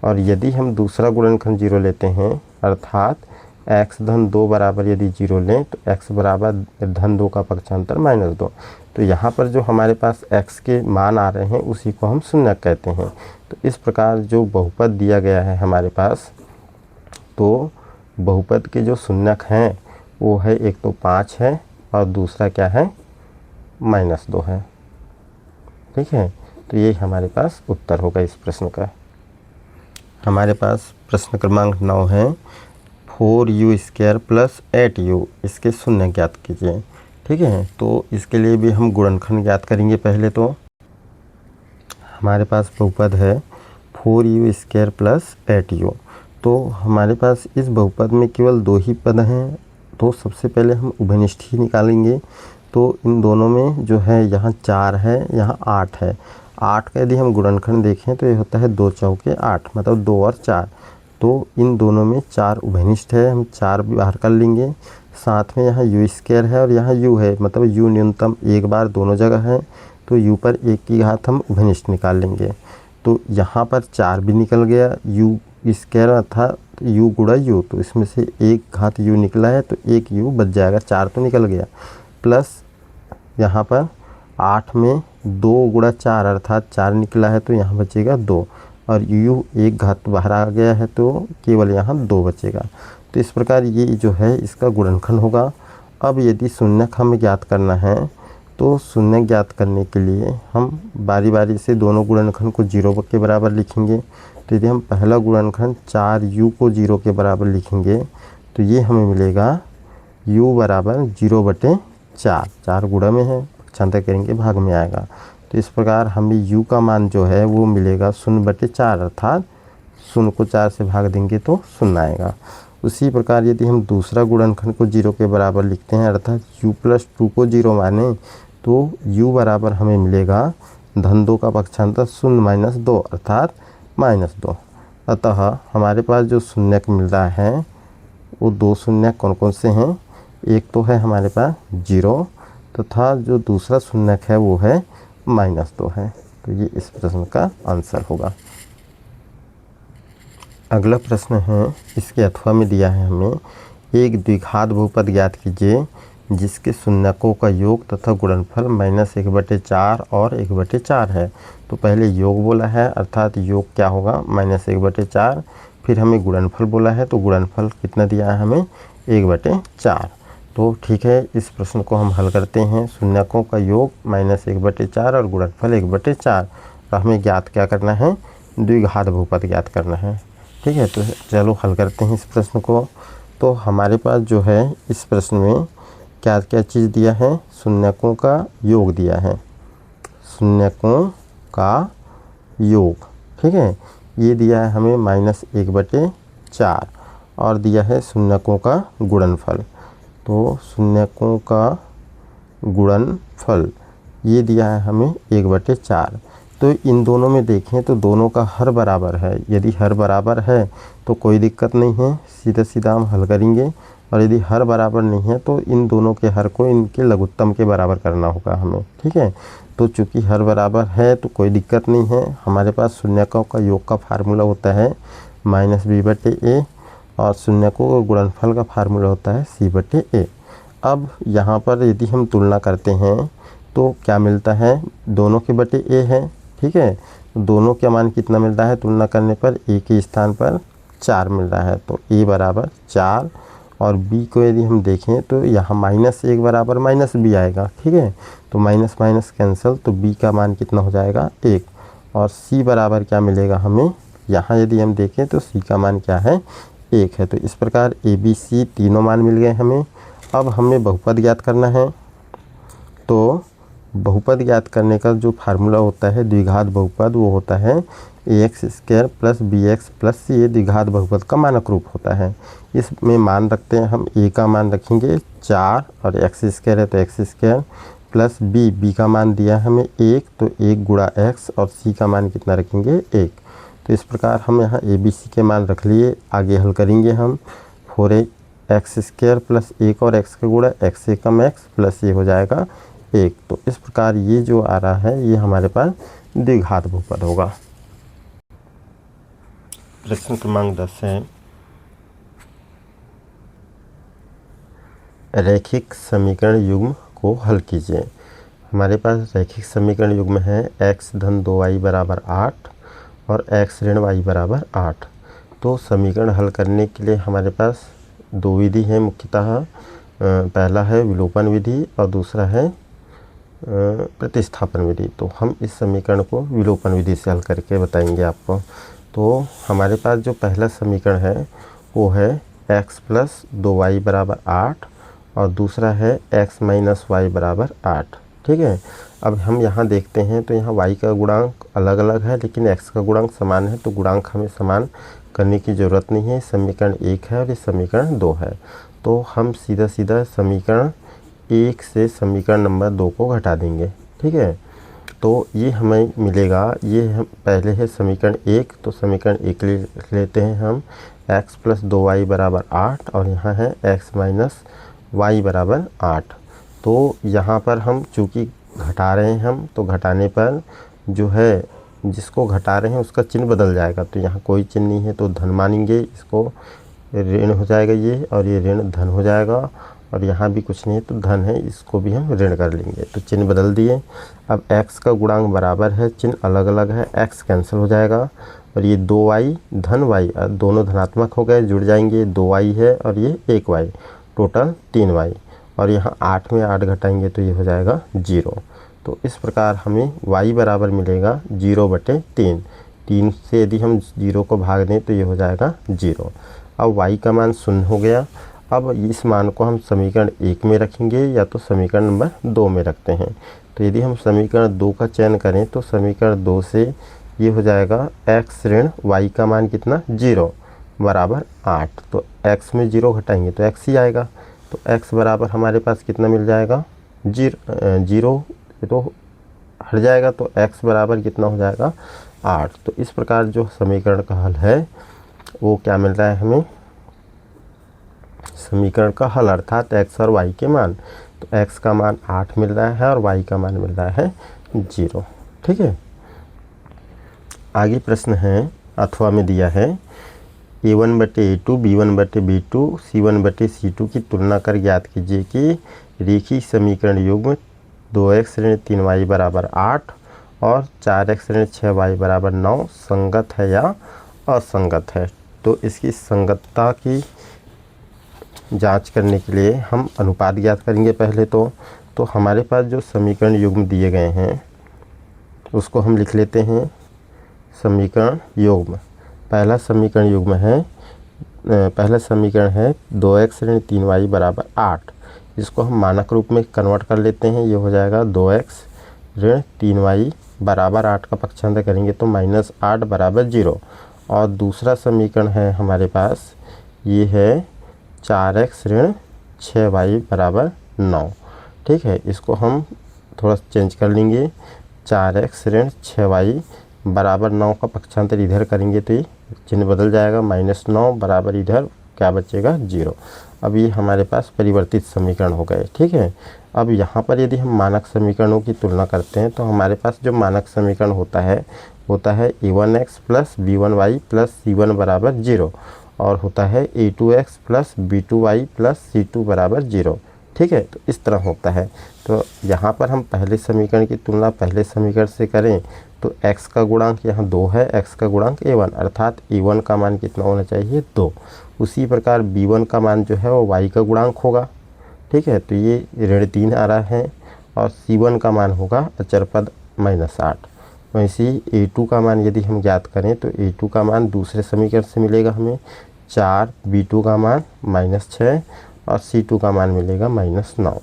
और यदि हम दूसरा गुणनखंड 0 लेते हैं अर्थात x धन 2 बराबर यदि 0 लें तो x बराबर धन 2 का पक्षांतर -2। तो यहाँ पर जो हमारे पास x के मान आ रहे हैं उसी को हम शून्यक कहते हैं। तो इस प्रकार जो बहुपद दिया गया है हमारे पास, तो बहुपद के जो शून्यक हैं वो है, एक तो 5 है और दूसरा क्या है, -2 है। ठीक है, तो ये हमारे पास उत्तर होगा इस प्रश्न का। हमारे पास प्रश्न क्रमांक 9 है, 4u² + 8u, इसके शून्य ज्ञात कीजिए। ठीक है, तो इसके लिए भी हम गुणनखंड ज्ञात करेंगे। पहले तो हमारे पास बहुपद है 4u² + 8u, तो हमारे पास इस बहुपद में केवल 2 ही पद हैं, तो सबसे पहले हम उभयनिष्ठ ही निकालेंगे। तो इन दोनों में जो है यहाँ 4 है, यहाँ 8 है। 8 का यदि हम गुणनखंड देखें तो ये होता है 2 चौके 8, मतलब 2 और 4। तो इन दोनों में 4 उभयनिष्ठ है, हम 4 भी बाहर कर लेंगे। साथ में यहाँ u² है और यहाँ u है, मतलब u न्यूनतम एक बार दोनों जगह है, तो u पर 1 की घात हम उभयनिष्ठ निकाल लेंगे। तो यहाँ पर 4 भी निकल गया, u² अर्थात u गुणा u, तो इसमें से 1 घात u निकला है तो 1 u बच जाएगा, 4 तो निकल गया। प्लस यहाँ पर 8 में 2 गुणा 4 अर्थात 4 निकला है तो यहाँ बचेगा 2 और u 1 घात बाहर आ गया है तो केवल यहाँ 2 बचेगा। तो इस प्रकार ये जो है इसका गुणनखंड होगा। अब यदि शून्यक हमें ज्ञात करना है तो शून्य ज्ञात करने के लिए हम बारी बारी से दोनों गुणनखंड को 0 के बराबर लिखेंगे। तो यदि हम पहला गुणनखंड 4u को 0 के बराबर लिखेंगे तो ये हमें मिलेगा u बराबर 0/4, 4 गुणा में है, पक्षांतर करेंगे भाग में आएगा। तो इस प्रकार हमें u का मान जो है वो मिलेगा 0/4, अर्थात 0 को 4 से भाग देंगे तो 0 आएगा। उसी प्रकार यदि हम दूसरा गुणनखंड को 0 के बराबर लिखते हैं अर्थात u + 2 को 0 माने तो u बराबर हमें मिलेगा धन 2 का पक्षांतर 0 - 2 अर्थात -2। अतः हमारे पास जो शून्यक मिल रहा है वो 2 शून्यक कौन कौन से हैं, एक तो है हमारे पास 0 तथा जो दूसरा शून्यक है वो है -2 है। तो ये इस प्रश्न का आंसर होगा। अगला प्रश्न है, इसके अथवा में दिया है हमें, एक द्विघात बहुपद ज्ञात कीजिए जिसके शून्यकों का योग तथा गुणनफल -1/4 और 1/4 है। तो पहले योग बोला है अर्थात योग क्या होगा, -1/4, फिर हमें गुणनफल बोला है तो गुणनफल कितना दिया है हमें, 1/4। तो ठीक है, इस प्रश्न को हम हल करते हैं। शून्यकों का योग -1/4 और गुणनफल 1/4, और हमें ज्ञात क्या करना है, द्विघात बहुपद ज्ञात करना है। ठीक है, तो चलो हल करते हैं इस प्रश्न को। तो हमारे पास जो है इस प्रश्न में क्या क्या चीज़ दिया है, शून्यकों का योग दिया है, शून्यकों का योग। ठीक है, ये दिया है हमें -1/4 और दिया है शून्यकों का गुणनफल। तो शून्यकों का गुणनफल ये दिया है हमें 1/4। तो इन दोनों में देखें तो दोनों का हर बराबर है, यदि हर बराबर है तो कोई दिक्कत नहीं है, सीधा सीधा हम हल करेंगे। और यदि हर बराबर नहीं है तो इन दोनों के हर को इनके लघुत्तम के बराबर करना होगा हमें। ठीक है, तो चूँकि हर बराबर है तो कोई दिक्कत नहीं है। हमारे पास शून्यकों का योग का फार्मूला होता है -b/a और शून्यकों का गुणनफल का फार्मूला होता है c/a। अब यहाँ पर यदि हम तुलना करते हैं तो क्या मिलता है, दोनों के बटे ए है, ठीक है। दोनों का मान कितना मिल रहा है, तुलना करने पर ए के स्थान पर 4 मिल रहा है, तो ए बराबर 4। और बी को यदि हम देखें तो यहाँ -1 बराबर -b आएगा, ठीक है। तो माइनस माइनस कैंसिल, तो b का मान कितना हो जाएगा 1। और c बराबर क्या मिलेगा हमें, यहाँ यदि हम देखें तो c का मान क्या है 1 है। तो इस प्रकार a b c तीनों मान मिल गए हमें। अब हमें बहुपद ज्ञात करना है। तो बहुपद ज्ञात करने का जो फार्मूला होता है द्विघात बहुपद, वो होता है ax² + bx + c। ये द्विघात बहुपद का मानक रूप होता है। इसमें मान रखते हैं हम, a का मान रखेंगे 4 और x² है तो x² प्लस b का मान दिया है हमें 1, तो 1 गुणा x, और c का मान कितना रखेंगे 1। तो इस प्रकार हम यहाँ a b c के मान रख लिए। आगे हल करेंगे हम 4x² प्लस 1 और x का गुणा x एकम x प्लस ये हो जाएगा 1। तो इस प्रकार ये जो आ रहा है ये हमारे पास द्विघात बहुपद होगा। प्रश्न क्रमांक 10 है, रैखिक समीकरण युग्म को हल कीजिए। हमारे पास रैखिक समीकरण युग्म है x धन 2y बराबर 8 और x ऋण y बराबर 8। तो समीकरण हल करने के लिए हमारे पास दो विधि है मुख्यतः। पहला है विलोपन विधि और दूसरा है प्रतिस्थापन विधि। तो हम इस समीकरण को विलोपन विधि से हल करके बताएंगे आपको। तो हमारे पास जो पहला समीकरण है वो है x + 2y बराबर 8 और दूसरा है x - y बराबर 8, ठीक है। अब हम यहाँ देखते हैं तो यहाँ y का गुणांक अलग अलग है लेकिन x का गुणांक समान है, तो गुणांक हमें समान करने की ज़रूरत नहीं है। समीकरण 1 है और ये समीकरण 2 है। तो हम सीधा सीधा समीकरण 1 से समीकरण नंबर 2 को घटा देंगे, ठीक है। तो ये हमें मिलेगा, ये हम पहले है समीकरण 1, तो समीकरण 1 लेते हैं हम x + 2y बराबर 8 और यहाँ है x - y बराबर 8। तो यहाँ पर हम चूँकि घटा रहे हैं हम, तो घटाने पर जो है जिसको घटा रहे हैं उसका चिन्ह बदल जाएगा। तो यहाँ कोई चिन्ह नहीं है तो धन मानेंगे, इसको ऋण हो जाएगा ये, और ये ऋण धन हो जाएगा। और यहाँ भी कुछ नहीं है तो धन है, इसको भी हम ऋण कर लेंगे। तो चिन्ह बदल दिए। अब x का गुणांक बराबर है, चिन्ह अलग अलग है, x कैंसिल हो जाएगा और ये 2y धन y दोनों धनात्मक हो गए, जुड़ जाएंगे। 2y है और ये 1y, टोटल 3y। और यहाँ 8 में 8 घटाएंगे तो ये हो जाएगा 0। तो इस प्रकार हमें y बराबर मिलेगा 0/3। 3 से यदि हम 0 को भाग दें तो ये हो जाएगा 0। अब y का मान 0 हो गया। अब इस मान को हम समीकरण 1 में रखेंगे या तो समीकरण नंबर 2 में रखते हैं। तो यदि हम समीकरण 2 का चयन करें तो समीकरण 2 से ये हो जाएगा x ऋण y का मान कितना 0 बराबर 8। तो x में 0 घटाएंगे तो x ही आएगा। तो x बराबर हमारे पास कितना मिल जाएगा 0 तो हट जाएगा, तो x बराबर कितना हो जाएगा 8। तो इस प्रकार जो समीकरण का हल है वो क्या मिल रहा है हमें, समीकरण का हल अर्थात x और y के मान। तो x का मान 8 मिल रहा है और y का मान मिल रहा है 0, ठीक है। आगे प्रश्न है अथवा में दिया है a1/a2 b1/b2 c1/c2 की तुलना कर ज्ञात कीजिए कि रेखीय समीकरण युग्म 2x ऋण 3y बराबर 8 और 4x ऋण 6y बराबर 9 संगत है या असंगत है। तो इसकी संगतता की जांच करने के लिए हम अनुपात ज्ञात करेंगे पहले। तो हमारे पास जो समीकरण युग्म दिए गए हैं उसको हम लिख लेते हैं समीकरण युग्म। पहला समीकरण युग्म है, पहला समीकरण है 2x ऋण 3y बराबर 8। इसको हम मानक रूप में कन्वर्ट कर लेते हैं। ये हो जाएगा 2x ऋण 3y बराबर 8 का पक्षांतर करेंगे तो -8 बराबर 0। और दूसरा समीकरण है हमारे पास, ये है 4x ऋण 6y बराबर 9, ठीक है। इसको हम थोड़ा चेंज कर लेंगे। 4x ऋण 6y बराबर 9 का पक्षांतर इधर करेंगे तो ये चिन्ह बदल जाएगा, -9 बराबर इधर क्या बचेगा 0। अब ये हमारे पास परिवर्तित समीकरण हो गए, ठीक है। अब यहाँ पर यदि हम मानक समीकरणों की तुलना करते हैं तो हमारे पास जो मानक समीकरण होता है a1x + b1y + c1 बराबर 0 और होता है a2x + b2y + c2 बराबर 0, ठीक है। तो इस तरह होता है। तो यहाँ पर हम पहले समीकरण की तुलना पहले समीकरण से करें तो x का गुणांक यहाँ 2 है, x का गुणांक a1 अर्थात a1 का मान कितना होना चाहिए 2। उसी प्रकार b1 का मान जो है वो y का गुणांक होगा, ठीक है। तो ये ऋण 3 आ रहा है और c1 का मान होगा अचर पद -8। वैसे ही a2 का मान यदि हम ज्ञात करें तो a2 का मान दूसरे समीकरण से मिलेगा हमें 4, b2 का मान -6 और c2 का मान मिलेगा -9।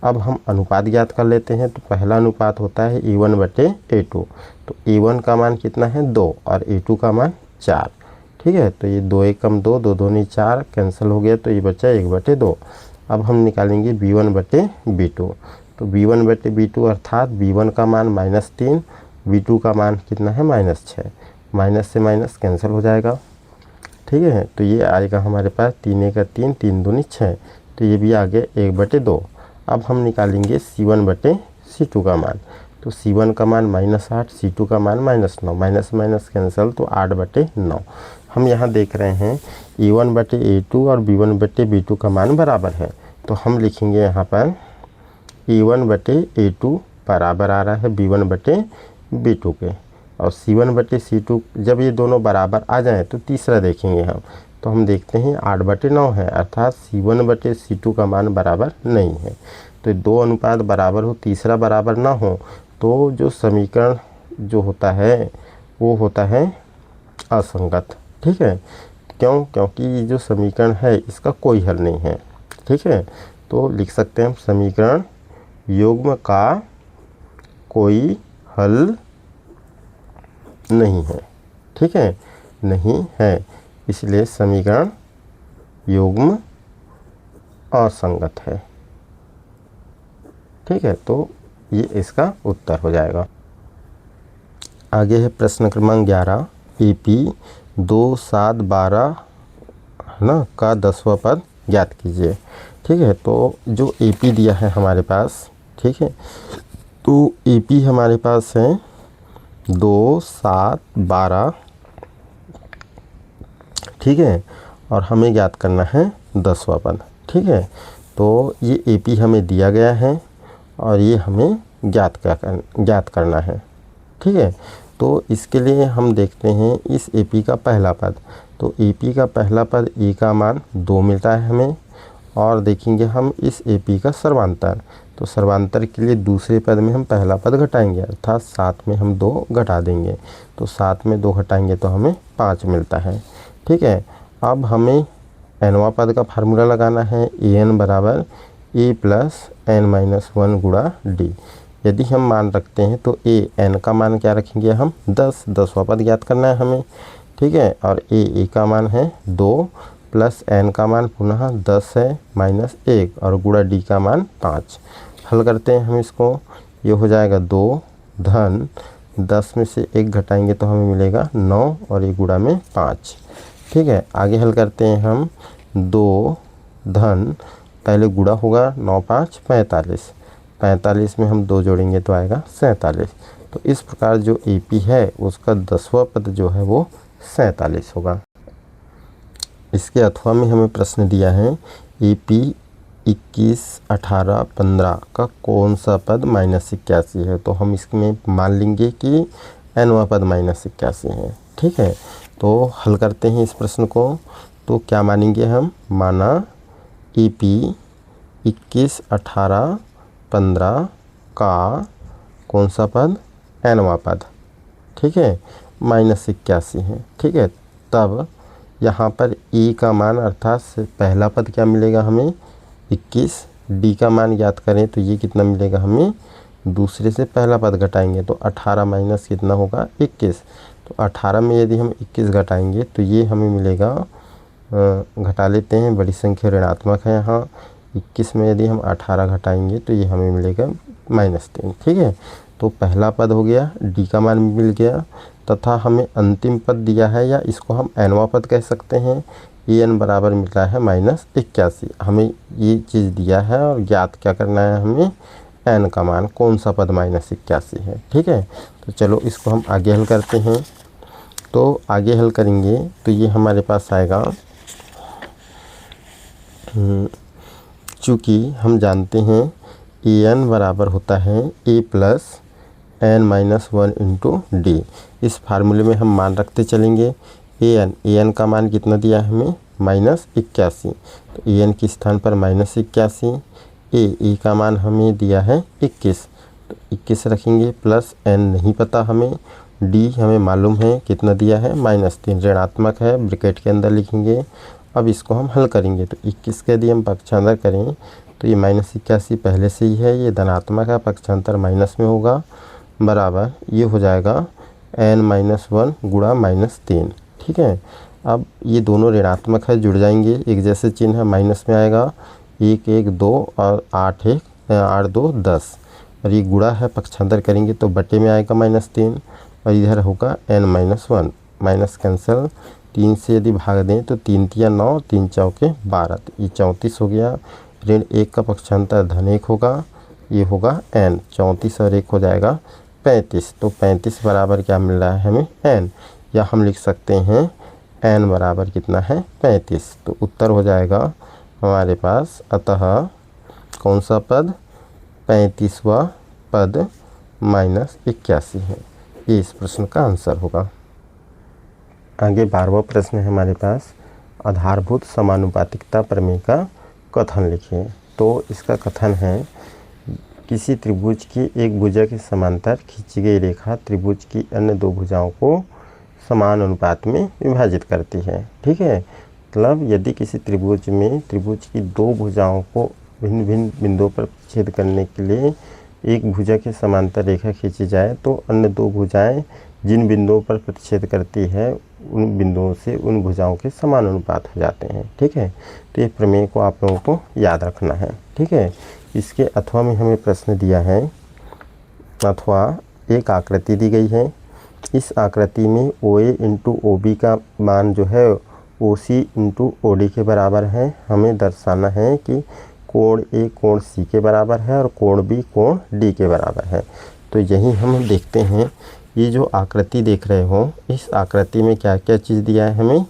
अब हम अनुपात ज्ञात कर लेते हैं। तो पहला अनुपात होता है a1 बटे a2। तो a1 का मान कितना है 2 और a2 का मान 4, ठीक है। तो ये 2 1 कम 2, 2 2 नहीं 4 कैंसिल हो गया, तो ये बचा 1 बटे 2। अब हम निकालेंगे b1 बटे b2। तो b1 बटे b2 अर्थात b1 का मान -3, b2 का मान कितना है -6, माइनस से माइनस कैंसिल हो जाएगा, ठीक है। तो ये आएगा हमारे पास 3 1 3, 3 2 6, तो ये भी आ गया 1 बटे 2। अब हम निकालेंगे c1 बटे c2 का मान। तो c1 का मान -8, c2 का मान -9, माइनस माइनस कैंसिल, तो 8 बटे 9। हम यहाँ देख रहे हैं a1 बटे a2 और b1 बटे b2 का मान बराबर है। तो हम लिखेंगे यहाँ पर a1 बटे a2 बराबर आ रहा है b1 बटे b2 के, और c1 बटे c2 जब ये दोनों बराबर आ जाएं तो तीसरा देखेंगे हम। तो हम देखते हैं 8 बटे 9 है अर्थात c1 बटे c2 का मान बराबर नहीं है। तो दो अनुपात बराबर हो, तीसरा बराबर ना हो, तो जो समीकरण जो होता है वो होता है असंगत, ठीक है। क्यों? क्योंकि ये जो समीकरण है इसका कोई हल नहीं है, ठीक है। तो लिख सकते हैं हम समीकरण युग्म का कोई हल नहीं है, ठीक है, नहीं है, इसलिए समीकरण युग्म असंगत है, ठीक है। तो ये इसका उत्तर हो जाएगा। आगे है प्रश्न क्रमांक 11, AP 2 7 12 है ना का 10वां पद ज्ञात कीजिए, ठीक है। तो जो AP दिया है हमारे पास, ठीक है, तो AP हमारे पास है 2 7 12, ठीक है, और हमें ज्ञात करना है 10वां पद, ठीक है। तो ये AP हमें दिया गया है और ये हमें ज्ञात करना है, ठीक है। तो इसके लिए हम देखते हैं इस AP का पहला पद। तो AP का पहला पद A का मान 2 मिलता है हमें, और देखेंगे हम इस AP का सर्वांतर। तो सर्वांतर के लिए दूसरे पद में हम पहला पद घटाएंगे अर्थात 7 में हम 2 घटा देंगे। तो 7 में 2 घटाएंगे तो हमें 5 मिलता है, ठीक है। अब हमें nवां पद का फार्मूला लगाना है, an बराबर a प्लस n-1 गुणा d। यदि हम मान रखते हैं तो n का मान क्या रखेंगे हम 10वां पद ज्ञात करना है हमें, ठीक है। और a का मान है 2 प्लस n का मान पुनः 10 है -1 और गुणा d का मान 5। हल करते हैं हम इसको, ये हो जाएगा 2 धन 10 में से 1 घटाएंगे तो हमें मिलेगा 9 और ये गुणा में 5, ठीक है। आगे हल करते हैं हम 2 धन, पहले गुणा होगा 9 5 45, 45 में हम 2 जोड़ेंगे तो आएगा 47। तो इस प्रकार जो AP है उसका 10वां पद जो है वो 47 होगा। इसके अथवा में हमें प्रश्न दिया है AP 21 18 15 का कौन सा पद -81 है। तो हम इसमें मान लेंगे कि nवां पद -81 है, ठीक है। तो हल करते हैं इस प्रश्न को। तो क्या मानेंगे हम, माना AP 21 18 15 का कौन सा पद, nवां पद, ठीक है, -81 है, ठीक है। तब यहाँ पर A का मान अर्थात पहला पद क्या मिलेगा हमें 21, D का मान ज्ञात करें तो ये कितना मिलेगा हमें, दूसरे से पहला पद घटाएंगे तो 18 माइनस कितना होगा 21। तो 18 में यदि हम 21 घटाएंगे तो ये हमें मिलेगा, घटा लेते हैं, बड़ी संख्या ऋणात्मक है यहाँ, 21 में यदि हम 18 घटाएंगे तो ये हमें मिलेगा -3, ठीक है। तो पहला पद हो गया, D का मान मिल गया, तथा हमें अंतिम पद दिया है या इसको हम nवां पद कह सकते हैं, an बराबर मिला है -81। हमें ये चीज़ दिया है और ज्ञात क्या करना है हमें, n का मान कौन सा पद -81 है, ठीक है। तो चलो इसको हम आगे हल करते हैं। तो आगे हल करेंगे तो ये हमारे पास आएगा चूँकि हम जानते हैं ए एन बराबर होता है a plus n minus 1 into d. इस फार्मूले में हम मान रखते चलेंगे। ए एन का मान कितना दिया है हमें -81, तो ए एन के स्थान पर -81, ए का मान हमें दिया है 21, तो 21 रखेंगे, प्लस एन नहीं पता हमें, डी हमें मालूम है कितना दिया है -3, ऋणात्मक है, ब्रैकेट के अंदर लिखेंगे। अब इसको हम हल करेंगे तो 21 के यदि हम पक्षांतर करें तो ये -81 पहले से ही है, ये धनात्मक है, पक्षांतर माइनस में होगा, बराबर ये हो जाएगा n-1 गुणा -3। ठीक है, अब ये दोनों ऋणात्मक है, जुड़ जाएंगे, एक जैसे चिन्ह है, माइनस में आएगा, 1 1 2 और 8 2 10, और ये गुणा है, पक्षांतर करेंगे तो बटे में आएगा -3, और इधर होगा n-1, माइनस कैंसिल, 3 से यदि भाग दें तो 3 तिया 9, 3 चौके 12, तो ये 34 हो गया। ऋण 1 का पक्षांतर धन 1 होगा, ये होगा n, 34 और 1 हो जाएगा 35, तो 35 बराबर क्या मिल रहा है हमें n, या हम लिख सकते हैं n बराबर कितना है 35, तो उत्तर हो जाएगा हमारे पास, अतः कौन सा पद 35वां पद -81 है, ये इस प्रश्न का आंसर होगा। आगे 12वां प्रश्न है हमारे पास, आधारभूत समानुपातिकता प्रमेय का कथन लिखिए। तो इसका कथन है, किसी त्रिभुज की एक भुजा के समांतर खींची गई रेखा त्रिभुज की अन्य दो भुजाओं को समान अनुपात में विभाजित करती है। ठीक है, मतलब यदि किसी त्रिभुज में त्रिभुज की दो भुजाओं को भिन्न भिन्न बिंदुओं पर छेद करने के लिए एक भुजा के समांतर रेखा खींची जाए तो अन्य दो भुजाएं जिन बिंदुओं पर प्रतिच्छेद करती है उन बिंदुओं से उन भुजाओं के समान अनुपात हो जाते हैं। ठीक है, तो ये प्रमेय को आप लोगों को याद रखना है। ठीक है, इसके अथवा में हमें प्रश्न दिया है, अथवा एक आकृति दी गई है, इस आकृति में OA इंटू OB का मान जो है OC इंटू OD के बराबर है। हमें दर्शाना है कि कोण A कोण C के बराबर है और कोण B कोण D के बराबर है। तो यही हम देखते हैं, ये जो आकृति देख रहे हो, इस आकृति में क्या क्या चीज़ दिया है हमें,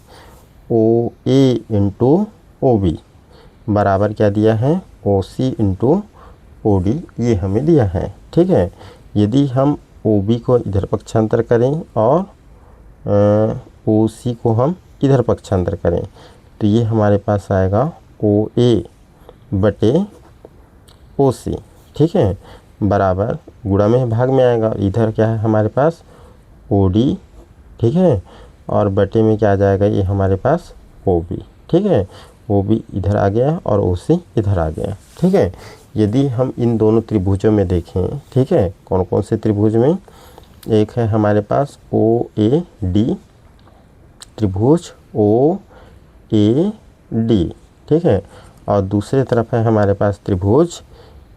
OA इंटू OB बराबर क्या दिया है OC इंटू OD, ये हमें दिया है। ठीक है, यदि हम OB को इधर पक्षांतर करें और OC को हम इधर पक्षांतर करें तो ये हमारे पास आएगा OA बटे OC। ठीक है, बराबर गुणा में भाग में आएगा, इधर क्या है हमारे पास OD। ठीक है, और बटे में क्या आ जाएगा, ये हमारे पास OB। ठीक है, OB इधर आ गया और OC इधर आ गया। ठीक है, यदि हम इन दोनों त्रिभुजों में देखें, ठीक है, कौन कौन से त्रिभुज में, एक है हमारे पास OAD त्रिभुज OAD। ठीक है, और दूसरे तरफ है हमारे पास त्रिभुज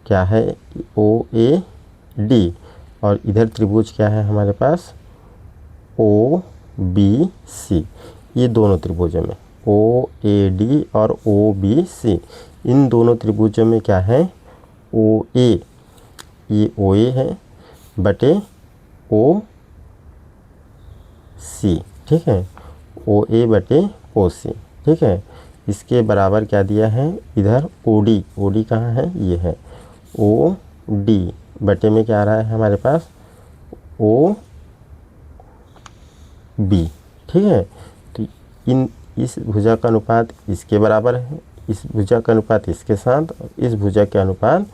क्या है OAD, और इधर त्रिभुज क्या है हमारे पास OBC। ये दोनों त्रिभुजों में OAD और OBC, इन दोनों त्रिभुजों में क्या है OA, ये OA है बटे OC। ठीक है, OA बटे OC। ठीक है, इसके बराबर क्या दिया है, इधर OD कहाँ है, ये है OD बटे में क्या आ रहा है हमारे पास OB। ठीक है, तो इस भुजा का अनुपात इसके बराबर है, इस भुजा का अनुपात इसके साथ, और इस भुजा के अनुपात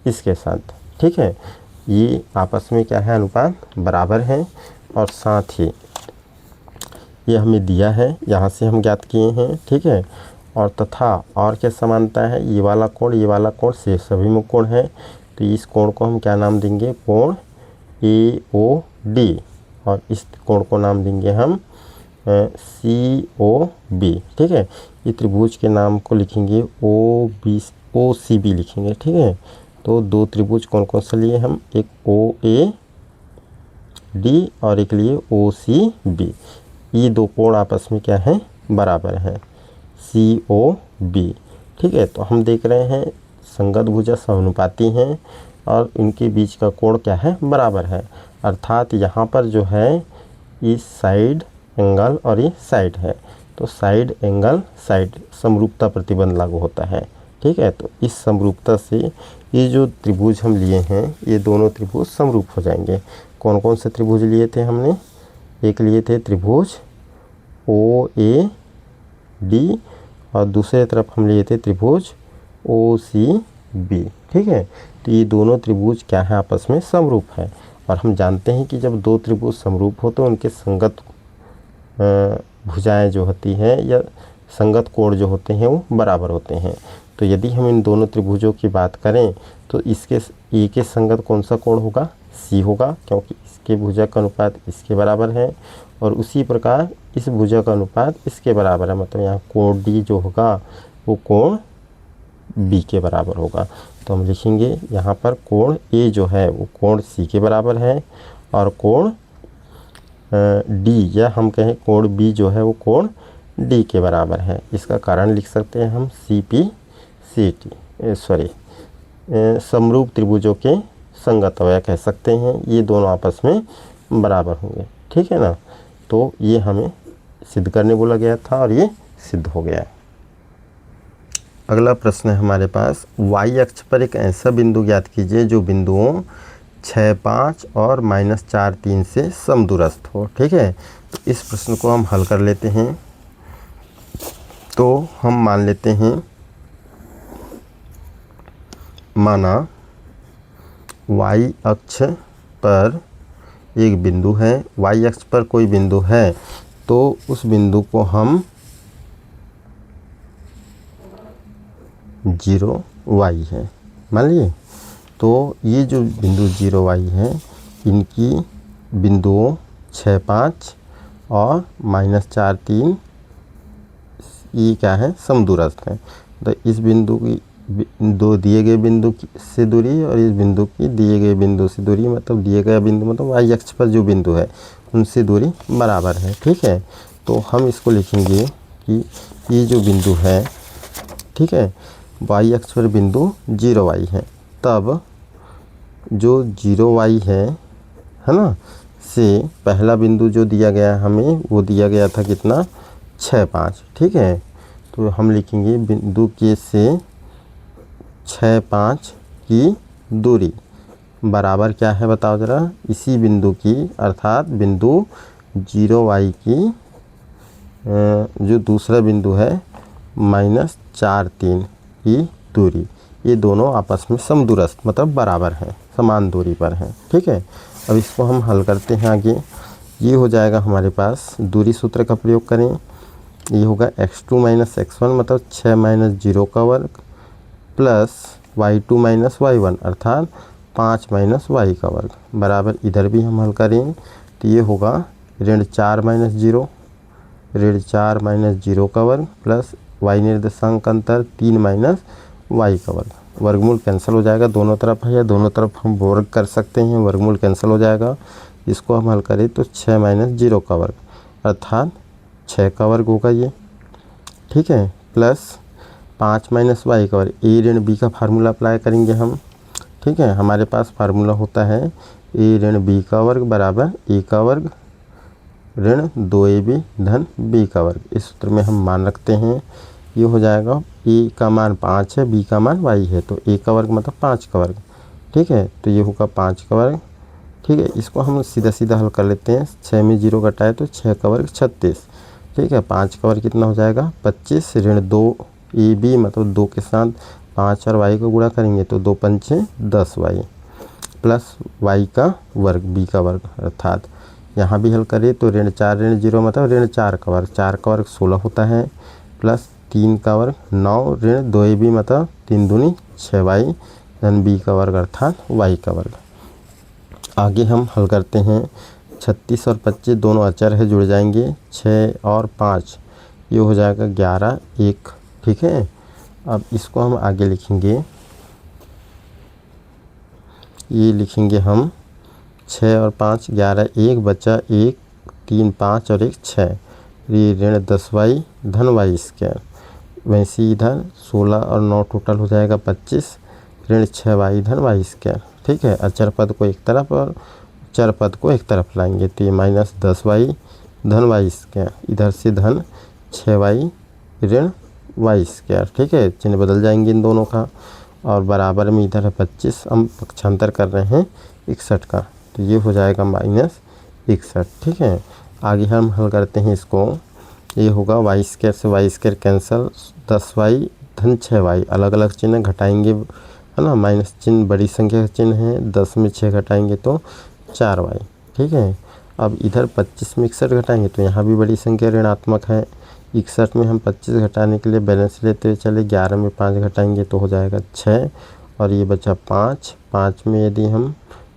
इसके साथ। ठीक है, ये आपस में क्या है अनुपात बराबर है, और साथ ही ये हमें दिया है, यहाँ से हम ज्ञात किए हैं। ठीक है, और तथा और क्या समानता है, ये वाला कोण से सभी में कोण है, तो इस कोण को हम क्या नाम देंगे, कोण AOD, और इस कोण को नाम देंगे हम COB। ठीक है, ये त्रिभुज के नाम को लिखेंगे OCB लिखेंगे। ठीक है, तो दो त्रिभुज कौन कौन से लिए हम, एक OAD और एक लिए OCB, ये दो कोण आपस में क्या है बराबर है COB। ठीक है, तो हम देख रहे हैं संगत भुजा समानुपाती हैं और इनके बीच का कोण क्या है बराबर है, अर्थात यहाँ पर जो है इस साइड एंगल और ये साइड है, तो साइड एंगल साइड समरूपता प्रतिबंध लागू होता है। ठीक है। तो इस समरूपता से ये जो त्रिभुज हम लिए हैं ये दोनों त्रिभुज समरूप हो जाएंगे। कौन कौन से त्रिभुज लिए थे हमने? एक लिए थे त्रिभुज OAD और दूसरे तरफ हम लिए थे त्रिभुज OCB। ठीक है। तो ये दोनों त्रिभुज क्या है? आपस में समरूप है। और हम जानते हैं कि जब दो त्रिभुज समरूप हो तो उनके संगत भुजाएं जो होती हैं या संगत कोण जो होते हैं वो बराबर होते हैं। तो यदि हम इन दोनों त्रिभुजों की बात करें तो इसके ए के संगत कौन सा कोण होगा? C होगा, क्योंकि इसके भुजा का अनुपात इसके बराबर है और उसी प्रकार इस भुजा का अनुपात इसके बराबर है। मतलब यहाँ कोण D जो होगा वो कोण B के बराबर होगा। तो हम लिखेंगे यहाँ पर कोण A जो है वो कोण C के बराबर है और कोण D या हम कहें कोण B जो है वो कोण D के बराबर है। इसका कारण लिख सकते हैं हम समरूप त्रिभुजों के संगत अवयव कह सकते हैं। ये दोनों आपस में बराबर होंगे। ठीक है ना। तो ये हमें सिद्ध करने बोला गया था और ये सिद्ध हो गया। अगला प्रश्न है हमारे पास, y अक्ष पर एक ऐसा बिंदु ज्ञात कीजिए जो बिंदुओं 6, 5 और -4, 3 से समदूरस्थ हो। ठीक है। तो इस प्रश्न को हम हल कर लेते हैं। तो हम मान लेते हैं, माना y अक्ष पर एक बिंदु है, y अक्ष पर कोई बिंदु है तो उस बिंदु को हम 0y है मान लिए। तो ये जो बिंदु 0y है इनकी बिंदुओं 6, 5 और -4, 3 ये क्या है? समदूरस्थ है। तो इस बिंदु की दो दिए गए बिंदु से दूरी और इस बिंदु की दिए गए बिंदु से दूरी, मतलब दिए गए बिंदु मतलब y अक्ष पर जो बिंदु है उनसे दूरी बराबर है। ठीक है। तो हम इसको लिखेंगे कि ये जो बिंदु है, ठीक है, y अक्ष पर बिंदु 0y है। तब जो 0y है ना, से पहला बिंदु जो दिया गया हमें वो दिया गया था कितना? 6, 5। ठीक है। तो हम लिखेंगे बिंदु K से 6, 5 की दूरी बराबर क्या है बताओ ज़रा? इसी बिंदु की अर्थात बिंदु 0y की जो दूसरा बिंदु है -4, 3 की दूरी। ये दोनों आपस में समदूरस्थ मतलब बराबर हैं, समान दूरी पर हैं। ठीक है। अब इसको हम हल करते हैं आगे। ये हो जाएगा हमारे पास, दूरी सूत्र का प्रयोग करें, ये होगा x2 - x1 मतलब 6 - 0 का वर्ग प्लस y2 - y1 अर्थात 5 - y का वर्ग बराबर, इधर भी हम हल करें तो ये होगा -4 - 0 -4 - 0 का वर्ग प्लस y निर्देशांक अंतर 3 - y का वर्ग। वर्गमूल कैंसिल हो जाएगा, दोनों तरफ है या दोनों तरफ हम वर्ग कर सकते हैं, वर्गमूल कैंसिल हो जाएगा। इसको हम हल करें तो 6 - 0 का वर्ग अर्थात 6 का वर्ग होगा ये। ठीक है। प्लस 5 - y का वर्ग, a ऋण b का फार्मूला अप्लाई करेंगे हम। ठीक है। हमारे पास फार्मूला होता है a ऋण b का वर्ग बराबर a का वर्ग ऋण 2ab धन b का वर्ग। इस सूत्र में हम मान रखते हैं। ये हो जाएगा a का मान 5 है, b का मान y है, तो a का वर्ग मतलब 5 का वर्ग। ठीक है। तो ये होगा 5 का वर्ग। ठीक है। इसको हम सीधा सीधा हल कर लेते हैं। 6 में 0 घटाए तो 6 का वर्ग 36। ठीक है। 5 का वर्ग कितना हो जाएगा? 25 ऋण 2ab मतलब 2 के साथ 5 और y को गुणा करेंगे तो 2 पंचे 10y प्लस y का वर्ग b का वर्ग अर्थात यहाँ भी हल करें तो ऋण 4 ऋण 0 मतलब ऋण 4 का वर्ग, 4 का वर्ग 16 होता है प्लस 3 का वर्ग 9 ऋण 2ab मतलब 3 दूनी 6y धन b का वर्ग अर्थात y का वर्ग। आगे हम हल करते हैं। 36 और 25 दोनों अचर है, जुड़ जाएंगे। 6 और 5 ये हो जाएगा 11, 1। ठीक है। अब इसको हम आगे लिखेंगे, ये लिखेंगे हम 6 और 5 11, 1 बचा 1, 3 5 और 1 6, ये ऋण 10y धन y स्क्वायर। वैसे इधर 16 और 9 टोटल हो जाएगा 25 ऋण 6y धन y स्क्वायर। ठीक है। अचर पद को एक तरफ और चर पद को एक तरफ लाएंगे तो ये -10y धन y स्क्वायर, इधर से धन 6y ऋण वाई स्क्वायर। ठीक है, चिन्ह बदल जाएंगे इन दोनों का। और बराबर में इधर है 25, हम पक्षांतर कर रहे हैं 61 का, तो ये हो जाएगा -61। ठीक है, आगे हम हल करते हैं इसको। ये होगा वाई स्क्वायर से वाई स्क्वायर कैंसिल, 10y धन 6y, अलग अलग चिन्ह घटाएंगे है ना, माइनस चिन्ह बड़ी संख्या का चिन्ह है, 10 में 6 घटाएंगे तो 4y। ठीक है, अब इधर 25 में 61 घटाएंगे तो यहाँ भी बड़ी संख्या ऋणात्मक है। 61 में हम 25 घटाने के लिए बैलेंस लेते हुए चले, 11 में 5 घटाएंगे तो हो जाएगा 6, और ये बचा 5। 5 में यदि हम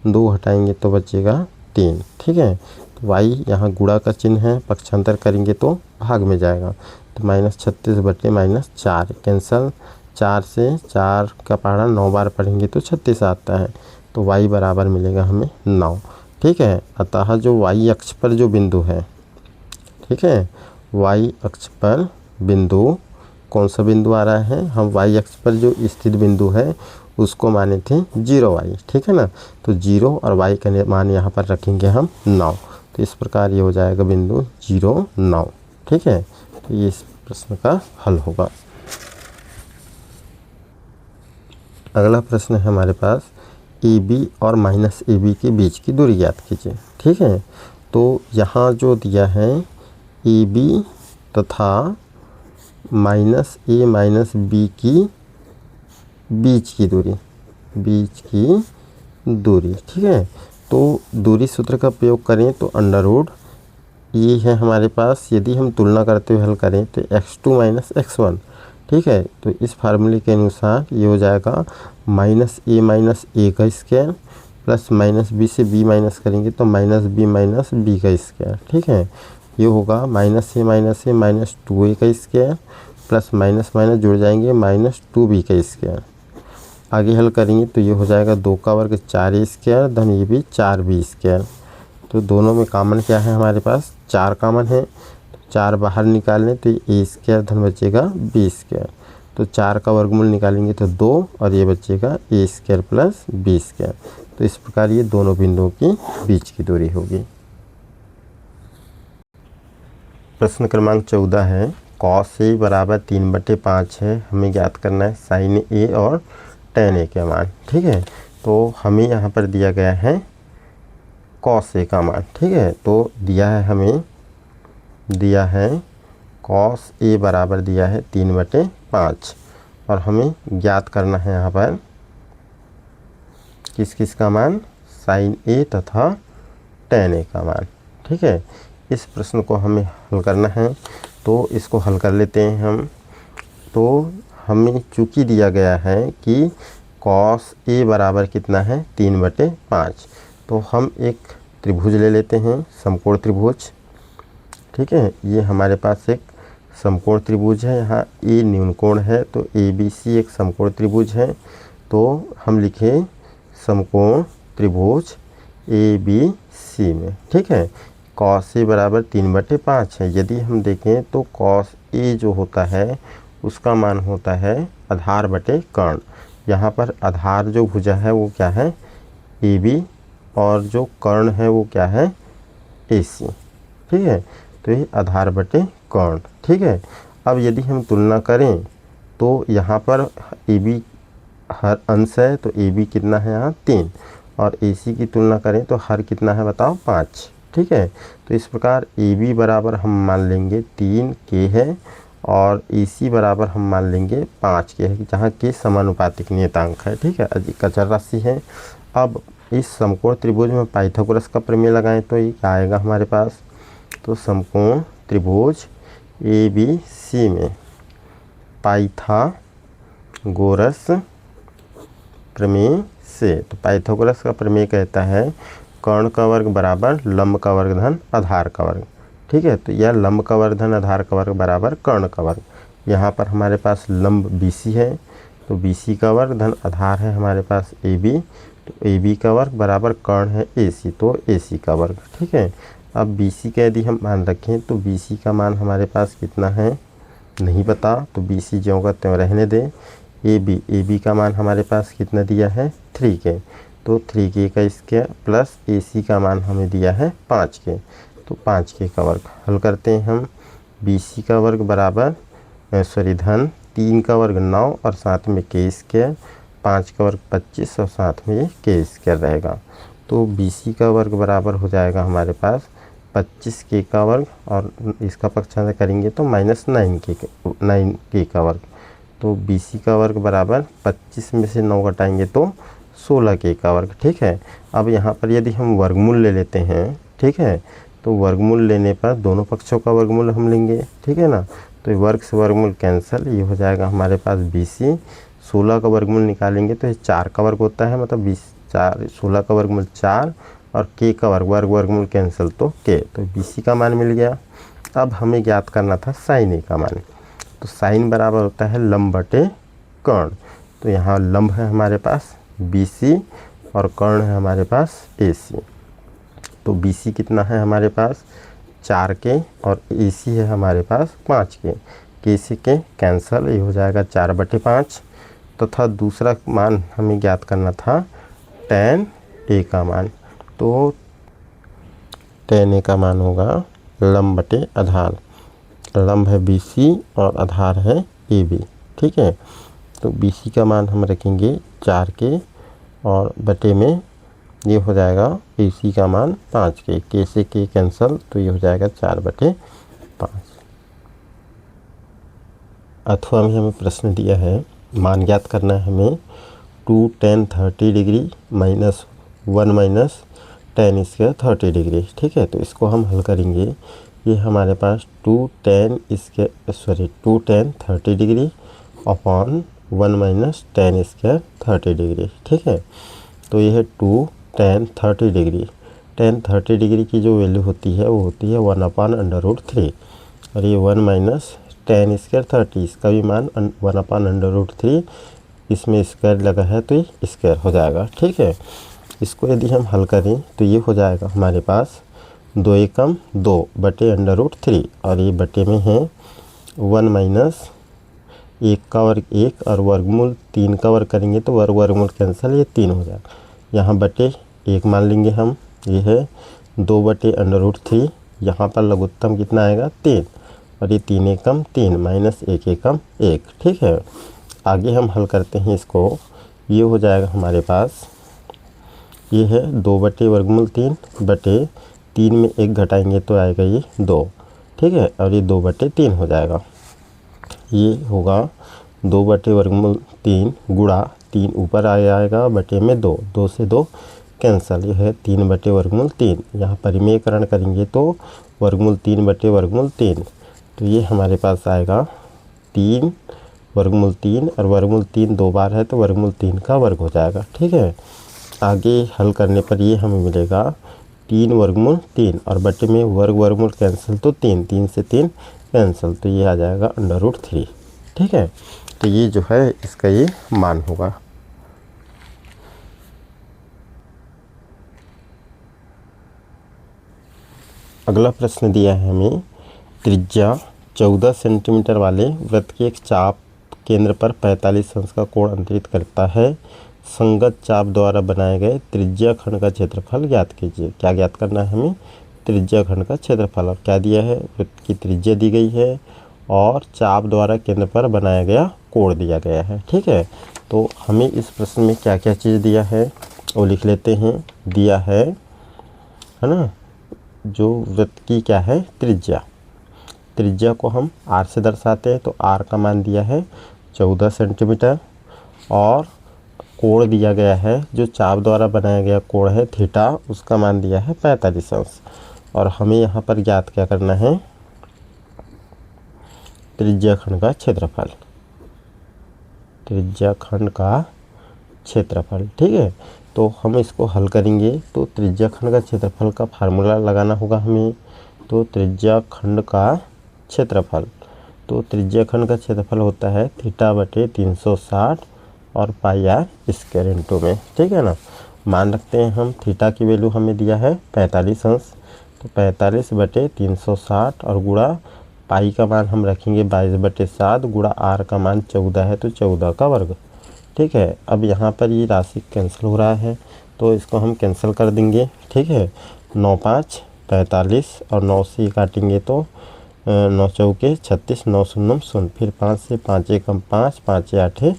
2 घटाएंगे तो बचेगा 3। ठीक है, तो y यहाँ गुणा का चिन्ह है, पक्षांतर करेंगे तो भाग में जाएगा, तो -36 बटे -4 कैंसल। 4 से 4 का पहाड़ा 9 बार पढ़ेंगे तो 36 आता है, तो y बराबर मिलेगा हमें 9। ठीक है, अतः जो y अक्ष पर जो बिंदु है, ठीक है, y अक्ष पर बिंदु कौन सा बिंदु आ रहा है, हम y अक्ष पर जो स्थित बिंदु है उसको माने थे 0y। ठीक है ना, तो 0 और y का मान यहाँ पर रखेंगे हम 9, तो इस प्रकार ये हो जाएगा बिंदु 0, 9। ठीक है, तो ये इस प्रश्न का हल होगा। अगला प्रश्न है हमारे पास, AB और -AB के बीच की दूरी ज्ञात कीजिए। ठीक है, तो यहाँ जो दिया है AB तथा -A-B की बीच की दूरी। ठीक है, तो दूरी सूत्र का प्रयोग करें तो अंडर ये है हमारे पास, यदि हम तुलना करते हुए हल करें तो x2 - x1। ठीक है, तो इस फार्मूले के अनुसार ये हो जाएगा -a का स्क्वायर प्लस -b से b माइनस करेंगे तो -b - b का स्क्वायर। ठीक है, ये होगा -a -2a का स्क्वायर प्लस माइनस माइनस जुड़ जाएंगे -2b का स्क्वायर। आगे हल करेंगे तो ये हो जाएगा 2 का वर्ग 4a स्क्वायर धन ये भी 4b स्क्वायर। तो दोनों में कॉमन क्या है हमारे पास, 4 कॉमन है, 4 बाहर निकाल लें तो ये a स्क्वायर धन बचेगा b स्क्वायर, तो 4 का वर्गमूल निकालेंगे तो 2 और ये बचेगा a square plus b square. तो इस प्रकार ये दोनों बिंदुओं की बीच की दूरी होगी। प्रश्न क्रमांक 14 है, cos a बराबर 3/5 है, हमें ज्ञात करना है sin a और tan a के मान। ठीक है, तो हमें यहाँ पर दिया गया है cos a का मान। ठीक है, तो दिया है हमें cos a बराबर दिया है 3/5, और हमें ज्ञात करना है यहाँ पर किस किस का मान, sin a तथा tan a का मान। ठीक है, इस प्रश्न को हमें हल करना है, तो इसको हल कर लेते हैं हम। तो हमें चूँकि दिया गया है कि cos a बराबर कितना है 3/5, तो हम एक त्रिभुज ले लेते हैं, समकोण त्रिभुज। ठीक है, ये हमारे पास एक समकोण त्रिभुज है, यहाँ a न्यून कोण है, तो ABC एक समकोण त्रिभुज है। तो हम लिखें समकोण त्रिभुज ABC में। ठीक है, cos a बराबर 3/5 है। यदि हम देखें तो cos a जो होता है उसका मान होता है आधार बटे कर्ण। यहाँ पर आधार जो भुजा है वो क्या है AB, और जो कर्ण है वो क्या है AC। ठीक है, तो ये आधार बटे कर्ण। ठीक है, अब यदि हम तुलना करें तो यहाँ पर AB हर अंश है, तो AB कितना है यहाँ 3, और AC की तुलना करें तो हर कितना है बताओ 5। ठीक है, तो इस प्रकार AB बराबर हम मान लेंगे 3K है, और AC बराबर हम मान लेंगे 5K है, जहाँ K समानुपातिक नियतांक है। ठीक है, अधिक अचर राशि है। अब इस समकोण त्रिभुज में पाइथागोरस का प्रमेय लगाएं तो ये क्या आएगा हमारे पास, तो समकोण त्रिभुज ABC में पाइथागोरस प्रमेय से, तो पाइथागोरस का प्रमेय कहता है कर्ण का वर्ग बराबर लंब का वर्ग धन आधार का वर्ग। ठीक है, तो यह लंब का वर्ग धन आधार का वर्ग बराबर कर्ण का वर्ग। यहाँ पर हमारे पास लंब BC है, तो BC का वर्ग धन आधार है हमारे पास AB, तो AB का वर्ग बराबर कर्ण है AC, तो AC का वर्ग। ठीक है, अब BC का यदि हम मान रखें तो BC का मान हमारे पास कितना है नहीं पता, तो BC ज्यों का त्यों रहने दें। AB का मान हमारे पास कितना दिया है 3K, तो 3K का स्क्वायर प्लस AC का मान हमें दिया है 5K, तो 5K का वर्ग। हल करते हैं हम, BC का वर्ग बराबर धन 3 का वर्ग 9 और साथ में के स्क्वायर, 5 का वर्ग 25 और साथ में ये के स्क्वायर रहेगा। तो BC का वर्ग बराबर हो जाएगा हमारे पास 25 के का वर्ग और इसका पक्षांतर करेंगे तो -9 के का वर्ग। तो BC का वर्ग बराबर 25 में से 9 घटाएंगे तो 16 के का वर्ग। ठीक है, अब यहाँ पर यदि हम वर्गमूल ले लेते हैं, ठीक है, तो वर्गमूल लेने पर दोनों पक्षों का वर्गमूल हम लेंगे, ठीक है ना। तो ये वर्ग से वर्गमूल कैंसिल, ये हो जाएगा हमारे पास BC। 16 का वर्गमूल निकालेंगे तो ये 4 का वर्ग होता है, मतलब 16 का वर्गमूल 4 और के का वर्गमूल कैंसिल तो के। तो BC का मान मिल गया। अब हमें ज्ञात करना था साइन ए का मान। तो साइन बराबर होता है लंब बटे कर्ण। तो यहाँ लंब है हमारे पास BC और कर्ण है हमारे पास AC। तो BC कितना है हमारे पास 4 के और AC है हमारे पास 5 के से के कैंसल, ये हो जाएगा 4/5। तथा दूसरा मान हमें ज्ञात करना था tan A का मान। तो tan A का मान होगा लंब बटे आधार। लंब है BC और आधार है AB, ठीक है। तो BC का मान हम रखेंगे 4 के और बटे में ये हो जाएगा AC का मान 5 के से के कैंसल, तो ये हो जाएगा 4/5। अथवा में हमें प्रश्न दिया है, मान ज्ञात करना है हमें 2 tan 30 degree -1 tan square 30 degree, ठीक है। तो इसको हम हल करेंगे। ये हमारे पास 2 tan 30 degree upon 1 - tan square 30 degree, ठीक है। तो ये है 2 tan 30 डिग्री। tan 30 डिग्री की जो वैल्यू होती है वो होती है 1/√3 और ये 1 - tan स्क्वायर 30, इसका भी मान 1/√3, इसमें स्क्वायर लगा है तो ये स्क्वायर हो जाएगा, ठीक है। इसको यदि हम हल करें तो ये हो जाएगा हमारे पास 2 एकम 2 बटे √3 और ये बटे में है 1 - 1 का वर्ग 1 और वर्गमूल 3 का वर्ग करेंगे तो वर्गमूल कैंसिल, ये 3 हो जाएगा। यहाँ बटे 1 मान लेंगे हम, ये है 2 बटे √3। यहाँ पर लघुत्तम कितना आएगा 3 और ये 3 एकम 3 -1 एकम 1, ठीक है। आगे हम हल करते हैं इसको। ये हो जाएगा हमारे पास, ये है 2 बटे वर्गमूल 3 बटे 3 में 1 घटाएंगे तो आएगा ये 2, ठीक है। और ये 2 बटे 3 हो जाएगा। ये होगा 2 बटे वर्गमूल 3 गुणा 3 ऊपर आ जाएगा बटे में 2, 2 से 2 कैंसल, ये है 3 बटे वर्गमूल 3। यहाँ परिमेयकरण करेंगे तो वर्गमूल 3 बटे वर्गमूल 3, तो ये हमारे पास आएगा 3 वर्गमूल 3 और वर्गमूल 3 2 बार है तो वर्गमूल 3 का वर्ग हो जाएगा, ठीक है। आगे हल करने पर ये हमें मिलेगा 3 वर्गमूल 3 और बटे में वर्गमूल कैंसिल तो 3 से 3 कैंसिल, तो ये आ जाएगा √3, ठीक है। तो ये जो है इसका ये मान होगा। अगला प्रश्न दिया है हमें, त्रिज्या 14 सेंटीमीटर वाले वृत्त के एक चाप केंद्र पर 45 अंश का कोण अंतरित करता है। संगत चाप द्वारा बनाए गए त्रिज्या खंड का क्षेत्रफल ज्ञात कीजिए। क्या ज्ञात करना है हमें? त्रिज्या खंड का क्षेत्रफल। और क्या दिया है? वृत्त की त्रिज्या दी गई है और चाप द्वारा केंद्र पर बनाया गया कोण दिया गया है, ठीक है। तो हमें इस प्रश्न में क्या क्या चीज़ दिया है वो लिख लेते हैं। दिया है ना, जो वृत्त की क्या है त्रिज्या, त्रिज्या को हम r से दर्शाते हैं, तो r का मान दिया है 14 सेंटीमीटर और कोण दिया गया है, जो चाप द्वारा बनाया गया कोण है थीटा, उसका मान दिया है 45 अंश। और हमें यहाँ पर ज्ञात क्या करना है? त्रिज्या खंड का क्षेत्रफल, त्रिज्या खंड का क्षेत्रफल, ठीक है। तो हम इसको हल करेंगे तो त्रिज्या खंड का क्षेत्रफल का फार्मूला लगाना होगा हमें। तो त्रिज्या खंड का क्षेत्रफल, तो त्रिज्या खंड का क्षेत्रफल होता है थीटा बटे 360 और पाई आर स्क्वायर इंटू में, ठीक है ना। मान रखते हैं हम थीटा की वैल्यू हमें दिया है 45 अंश, तो 45 बटे 360 और गुणा पाई का मान हम रखेंगे 22 बटे 7 गुणा आर का मान 14 है तो 14 का वर्ग, ठीक है। अब यहाँ पर ये राशि कैंसिल हो रहा है तो इसको हम कैंसिल कर देंगे, ठीक है। 9 5 45 और 9 से काटेंगे तो 9 चौके 36, 9 शून्यम शून्य, फिर 5 से 5 एकम 5, 5 8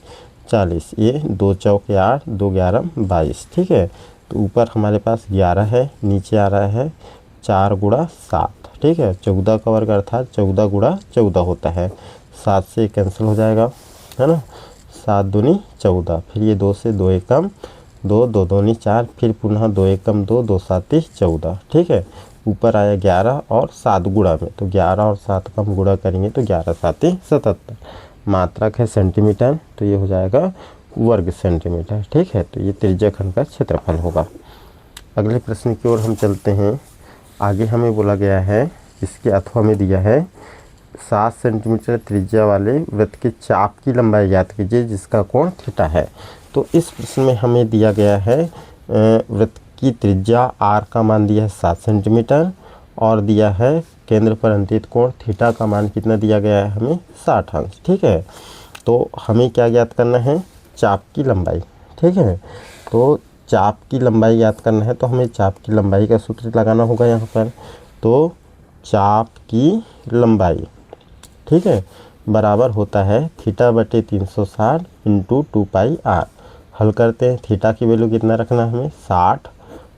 40, ये 2 चौके 8, 2 11 22। ठीक है, तो ऊपर हमारे पास 11 है, नीचे आ रहा है 4 गुणा 7। ठीक है, 14 का वर्ग अर्थात 14 गुणा 14 होता है। 7 से कैंसिल हो जाएगा, है ना। 7 दूनी 14, फिर ये 2 से 2 एकम 2, 2 दूनी 4, फिर पुनः 2 एकम 2, 2 7 14। ठीक है, ऊपर आया 11 और 7 गुणा में, तो 11 और 7 का हम गुणा करेंगे तो 11 7 77। मात्रक है सेंटीमीटर, तो ये हो जाएगा वर्ग सेंटीमीटर। ठीक है, तो ये त्रिज्या खंड का क्षेत्रफल होगा। अगले प्रश्न की ओर हम चलते हैं। आगे हमें बोला गया है, इसके अथवा में दिया है 7 सेंटीमीटर त्रिज्या वाले वृत्त के चाप की लंबाई ज्ञात कीजिए जिसका कोण थीटा है। तो इस प्रश्न में हमें दिया गया है वृत्त की त्रिज्या आर का मान दिया है 7 सेंटीमीटर और दिया है केंद्र पर अंतित कोण थीटा का मान कितना दिया गया है हमें 60 अंश। ठीक है, तो हमें क्या ज्ञात करना है, चाप की लंबाई। ठीक है, तो चाप की लंबाई ज्ञात करना है तो हमें चाप की लंबाई का सूत्र लगाना होगा यहाँ पर। तो चाप की लंबाई, ठीक है, बराबर होता है थीटा बटे 360 इंटू 2 पाई आर। हल करते हैं, थीटा की वैल्यू कितना रखना है हमें 60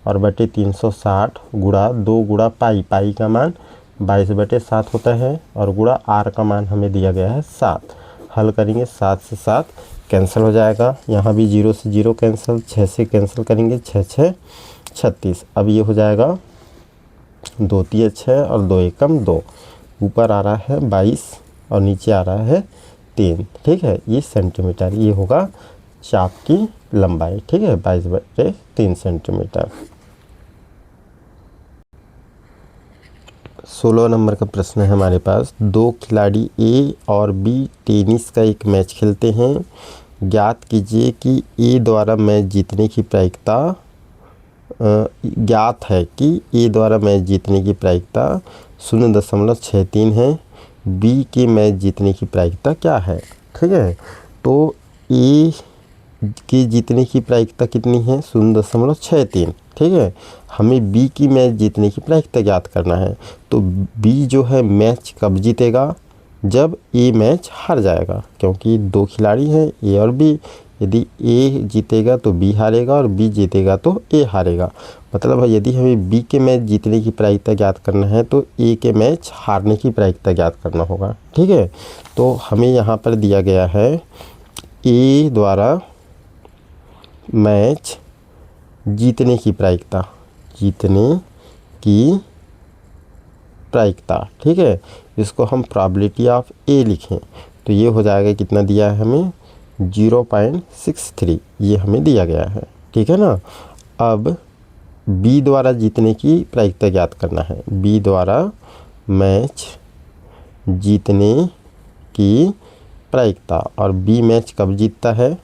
और बटे 360 गुणा 2 गुणा पाई, पाई का मान 22/7 होता है और गुणा आर का मान हमें दिया गया है 7। हल करेंगे, 7 से 7 कैंसिल हो जाएगा, यहाँ भी 0 से 0 कैंसिल, 6 से कैंसिल करेंगे 6 6 36। अब ये हो जाएगा 2 3 6 और 2 एकम 2, ऊपर आ रहा है 22 और नीचे आ रहा है 3। ठीक है, ये सेंटीमीटर, ये होगा चाप की लंबाई। ठीक है, 22/3 सेंटीमीटर। 16 नंबर का प्रश्न है हमारे पास। 2 खिलाड़ी ए और बी टेनिस का एक मैच खेलते हैं। ज्ञात कीजिए कि ए द्वारा मैच जीतने की प्रायिकता ज्ञात है कि ए द्वारा मैच जीतने की प्रायिकता 0.63 है। बी के मैच जीतने की प्रायिकता क्या है। ठीक है, तो ए के जीतने की प्रायिकता कितनी है 0.63। ठीक है, हमें बी की मैच जीतने की प्रायिकता ज्ञात करना है। तो बी जो है मैच कब जीतेगा, जब ए मैच हार जाएगा, क्योंकि 2 खिलाड़ी हैं ए और बी। यदि ए जीतेगा तो बी हारेगा और बी जीतेगा तो ए हारेगा। मतलब यदि हमें बी के मैच जीतने की प्रायिकता ज्ञात करना है तो ए के मैच हारने की प्रायिकता ज्ञात करना होगा। ठीक है, तो हमें यहाँ पर दिया गया है ए द्वारा मैच जीतने की प्रायिकता, जीतने की प्रायिकता। ठीक है, इसको हम प्रोबेबिलिटी ऑफ ए लिखें तो ये हो जाएगा, कितना दिया है हमें 0.63, ये हमें दिया गया है। ठीक है ना। अब बी द्वारा जीतने की प्रायिकता ज्ञात करना है। बी द्वारा मैच जीतने की प्रायिकता, और बी मैच कब जीतता है,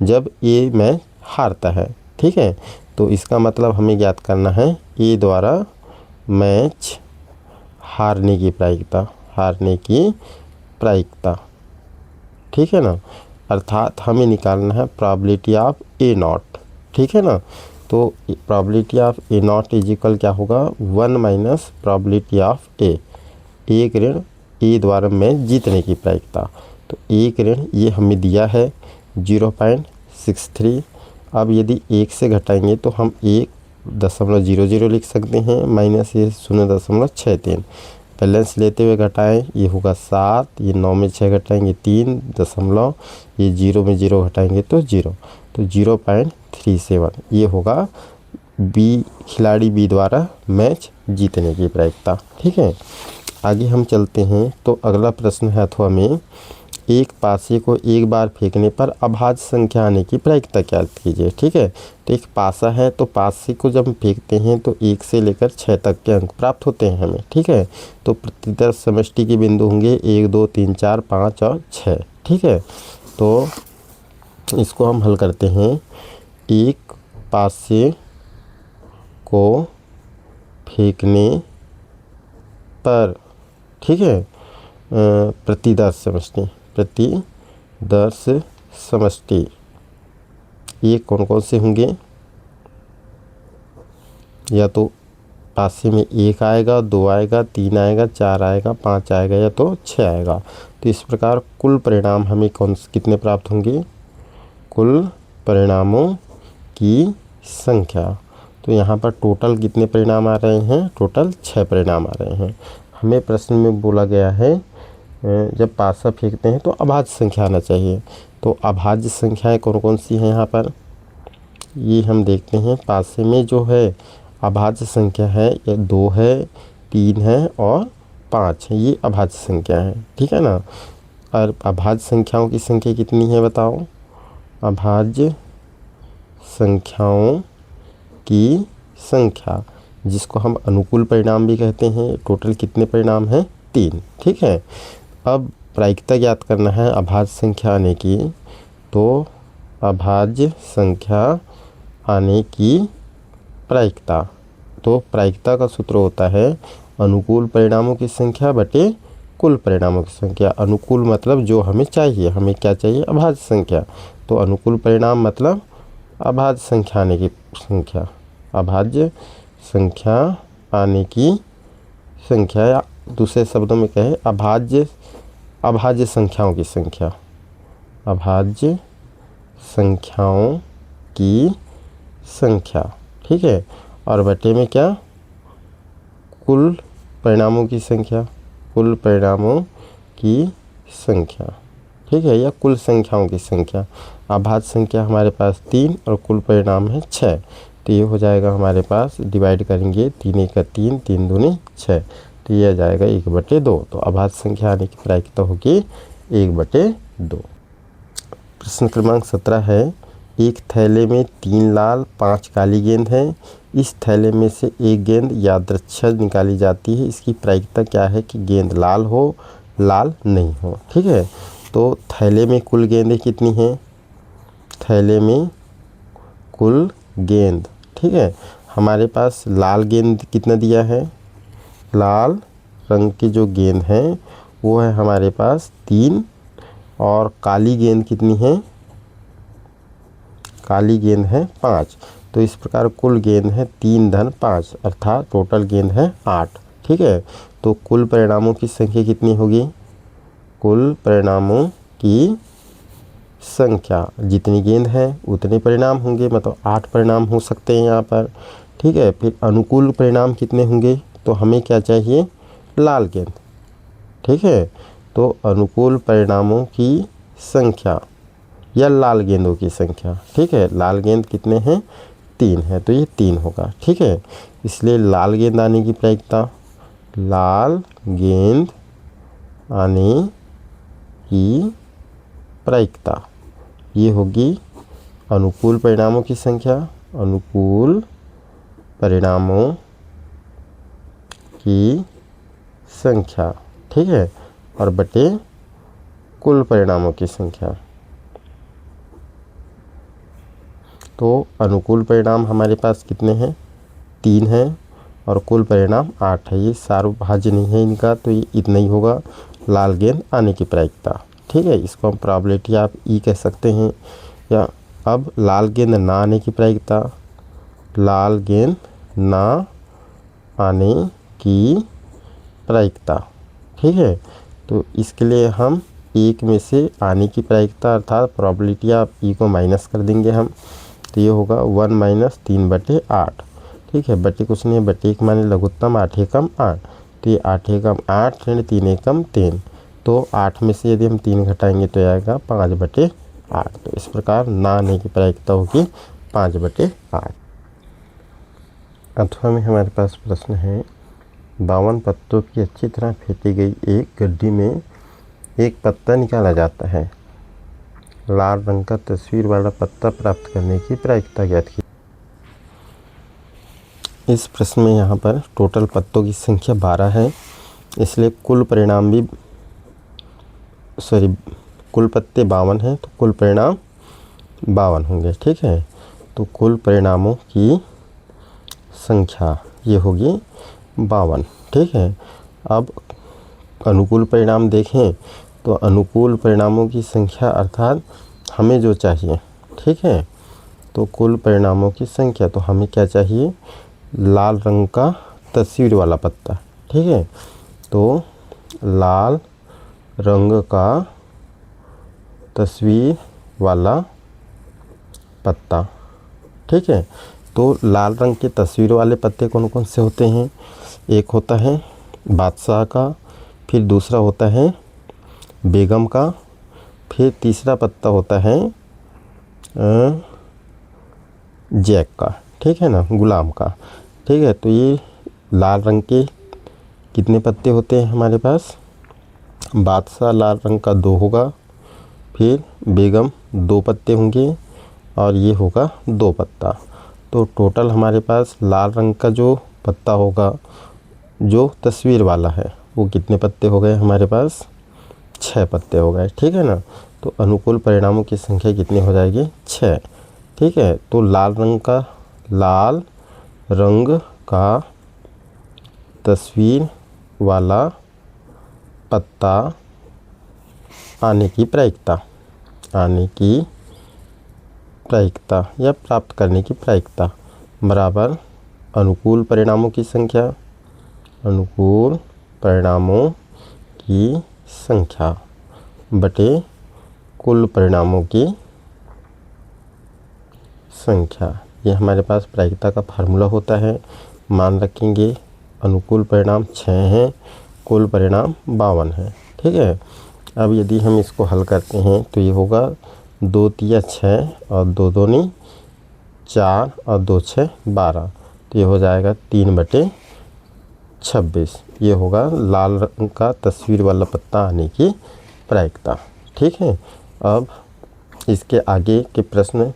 जब ए मैच हारता है। ठीक है, तो इसका मतलब हमें ज्ञात करना है ए द्वारा मैच हारने की प्रायिकता, हारने की प्रायिकता। ठीक है ना, अर्थात हमें निकालना है प्रोबेबिलिटी ऑफ ए नॉट। ठीक है ना, तो probability of A not is equal क्या होगा 1 माइनस प्रोबेबिलिटी ऑफ ए, एक ऋण ए द्वारा मैच जीतने की प्रायिकता। तो एक ऋण ये हमें दिया है 0.63। अब यदि 1 से घटाएंगे तो हम 1.00 लिख सकते हैं, माइनस ये 0.63। बैलेंस लेते हुए घटाएं, ये होगा 7, ये 9 में 6 घटाएंगे 3 दशमलव, ये 0 में 0 घटाएंगे तो 0, तो 0.37 ये होगा बी, खिलाड़ी बी द्वारा मैच जीतने की प्रायिकता। ठीक है, आगे हम चलते हैं। तो अगला प्रश्न है अथवा में, एक पासे को एक बार फेंकने पर अभाज्य संख्या आने की प्रायिकता क्या कीजिए। ठीक है, तो एक पासा है, तो पासे को जब हम फेंकते हैं तो 1 से लेकर 6 तक के अंक प्राप्त होते हैं हमें। ठीक है, तो प्रतिदर्श समष्टि के बिंदु होंगे 1 2 3 4 5 और 6। ठीक है, तो इसको हम हल करते हैं। एक पासे को फेंकने पर, ठीक है, प्रतिदर्श समष्टि, प्रतिदर्श समष्टि ये कौन कौन से होंगे, या तो पासे में 1 आएगा, 2 आएगा, 3 आएगा, 4 आएगा, 5 आएगा या तो 6 आएगा। तो इस प्रकार कुल परिणाम हमें कितने प्राप्त होंगे? कुल परिणामों की संख्या। तो यहाँ पर टोटल कितने परिणाम आ रहे हैं? टोटल 6 परिणाम आ रहे हैं। हमें प्रश्न में बोला गया है जब पासा फेंकते हैं तो अभाज्य संख्या आना चाहिए। तो अभाज्य संख्याएं कौन कौन सी हैं यहाँ पर? ये हम देखते हैं। पासे में जो है अभाज्य संख्या है ये 2 है, 3 है और 5 है। ये अभाज्य संख्या है, ठीक है ना। और अभाज्य संख्याओं की संख्या कितनी है बताओ? अभाज्य संख्याओं की संख्या, जिसको हम अनुकूल परिणाम भी कहते हैं, टोटल कितने परिणाम हैं? 3, ठीक है। अब प्रायिकता ज्ञात करना है अभाज्य संख्या आने की। तो अभाज्य संख्या आने की प्रायिकता, तो प्रायिकता का सूत्र होता है अनुकूल परिणामों की संख्या बटे कुल परिणामों की संख्या। अनुकूल मतलब जो हमें चाहिए, हमें क्या चाहिए? अभाज्य संख्या। तो अनुकूल परिणाम मतलब अभाज्य संख्या आने की संख्या, अभाज्य संख्या आने की संख्या, या दूसरे शब्दों में कहें अभाज्य संख्याओं की संख्या, अभाज्य संख्याओं की संख्या, ठीक है। और बटे में क्या? कुल परिणामों की संख्या, कुल परिणामों की संख्या, ठीक है, या कुल संख्याओं की संख्या। अभाज्य संख्या हमारे पास 3 और कुल परिणाम है 6। तो ये हो जाएगा हमारे पास, डिवाइड करेंगे 3 1 का 3, 3 दूनी 6, तो ये आ जाएगा 1/2। तो अभाज्य संख्या आने की प्रायिकता होगी 1/2। प्रश्न क्रमांक 17 है, एक थैले में 3 लाल 5 काली गेंद है। इस थैले में से एक गेंद यादृच्छिक निकाली जाती है। इसकी प्रायिकता क्या है कि गेंद लाल हो, लाल नहीं हो, ठीक है। तो थैले में कुल गेंदें कितनी हैं? थैले में कुल गेंद, ठीक है। हमारे पास लाल गेंद कितना दिया है? लाल रंग की जो गेंद है वो है हमारे पास 3, और काली गेंद कितनी है? काली गेंद है 5। तो इस प्रकार कुल गेंद है 3 धन 5, अर्थात टोटल गेंद है 8, ठीक है। तो कुल परिणामों की संख्या कितनी होगी? कुल परिणामों की संख्या, जितनी गेंद है उतने परिणाम होंगे, मतलब 8 परिणाम हो सकते हैं यहाँ पर, ठीक है। फिर अनुकूल परिणाम कितने होंगे? तो हमें क्या चाहिए? लाल गेंद, ठीक है। तो अनुकूल परिणामों की संख्या या लाल गेंदों की संख्या, ठीक है। लाल गेंद कितने हैं? 3 है, तो ये 3 होगा, ठीक है। इसलिए लाल गेंद आने की प्रायिकता, लाल गेंद आने की प्रायिकता ये होगी अनुकूल परिणामों की संख्या, अनुकूल परिणामों की संख्या, ठीक है, और बटे कुल परिणामों की संख्या। तो अनुकूल परिणाम हमारे पास कितने हैं? 3 हैं, और कुल परिणाम 8 है। ये सार्वभाज्य नहीं है इनका, तो ये इतना ही होगा लाल गेंद आने की प्रायिकता, ठीक है। इसको हम प्रोबेबिलिटी आप ई कह सकते हैं। या अब लाल गेंद ना आने की प्रायिकता, लाल गेंद ना आने की प्रायिकता, ठीक है। तो इसके लिए हम 1 में से आने की प्रायिकता अर्थात प्रोबेबिलिटी आप ई को माइनस कर देंगे हम। तो ये होगा 1 - 3/8, ठीक है। बटे कुछ नहीं, बटे 1 माने लघुत्तम, 8 एकम 8। तो ये 8 एकम 8 ऋण 3 एकम 3। तो 8 में से यदि हम 3 घटाएंगे तो आएगा 5/8। तो इस प्रकार ना आने की प्रायिकता होगी 5/8। अथवा में हमारे पास प्रश्न है, 52 पत्तों की अच्छी तरह फेंटी गई एक गड्डी में एक पत्ता निकाला जाता है। लाल रंग का तस्वीर वाला पत्ता प्राप्त करने की प्रायिकता ज्ञात की। इस प्रश्न में यहाँ पर टोटल पत्तों की संख्या 12 है, इसलिए कुल परिणाम भी कुल पत्ते 52 हैं, तो कुल परिणाम 52 होंगे, ठीक है। तो कुल परिणामों की संख्या ये होगी 52, ठीक है। अब अनुकूल परिणाम देखें तो अनुकूल परिणामों की संख्या अर्थात हमें जो चाहिए, ठीक है। तो कुल परिणामों की संख्या, तो हमें क्या चाहिए? लाल रंग का तस्वीर वाला पत्ता। ठीक है, तो लाल रंग का तस्वीर वाला पत्ता। ठीक है, तो लाल रंग के तस्वीर वाले पत्ते कौन कौन से होते हैं? एक होता है बादशाह का, फिर दूसरा होता है बेगम का, फिर तीसरा पत्ता होता है जैक का। ठीक है ना, गुलाम का। ठीक है, तो ये लाल रंग के कितने पत्ते होते हैं हमारे पास? बादशाह लाल रंग का 2 होगा, फिर बेगम 2 पत्ते होंगे और ये होगा 2 पत्ता। तो टोटल हमारे पास लाल रंग का जो पत्ता होगा जो तस्वीर वाला है वो कितने पत्ते हो गए हमारे पास? 6 पत्ते हो गए। ठीक है ना, तो अनुकूल परिणामों की संख्या कितनी हो जाएगी? 6। ठीक है, तो लाल रंग का तस्वीर वाला पत्ता आने की प्रायिकता या प्राप्त करने की प्रायिकता बराबर अनुकूल परिणामों की संख्या बटे कुल परिणामों की संख्या। ये हमारे पास प्रायिकता का फार्मूला होता है। मान रखेंगे अनुकूल परिणाम 6 हैं, कुल परिणाम 52 है। ठीक है, अब यदि हम इसको हल करते हैं तो ये होगा 2 तिया 6 और 2 दूनी 4 और 2 6 12। तो ये हो जाएगा 3/26। ये होगा लाल रंग का तस्वीर वाला पत्ता आने की प्रायिकता। ठीक है, अब इसके आगे के प्रश्न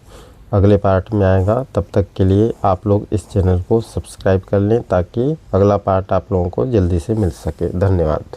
अगले पार्ट में आएगा। तब तक के लिए आप लोग इस चैनल को सब्सक्राइब कर लें ताकि अगला पार्ट आप लोगों को जल्दी से मिल सके। धन्यवाद।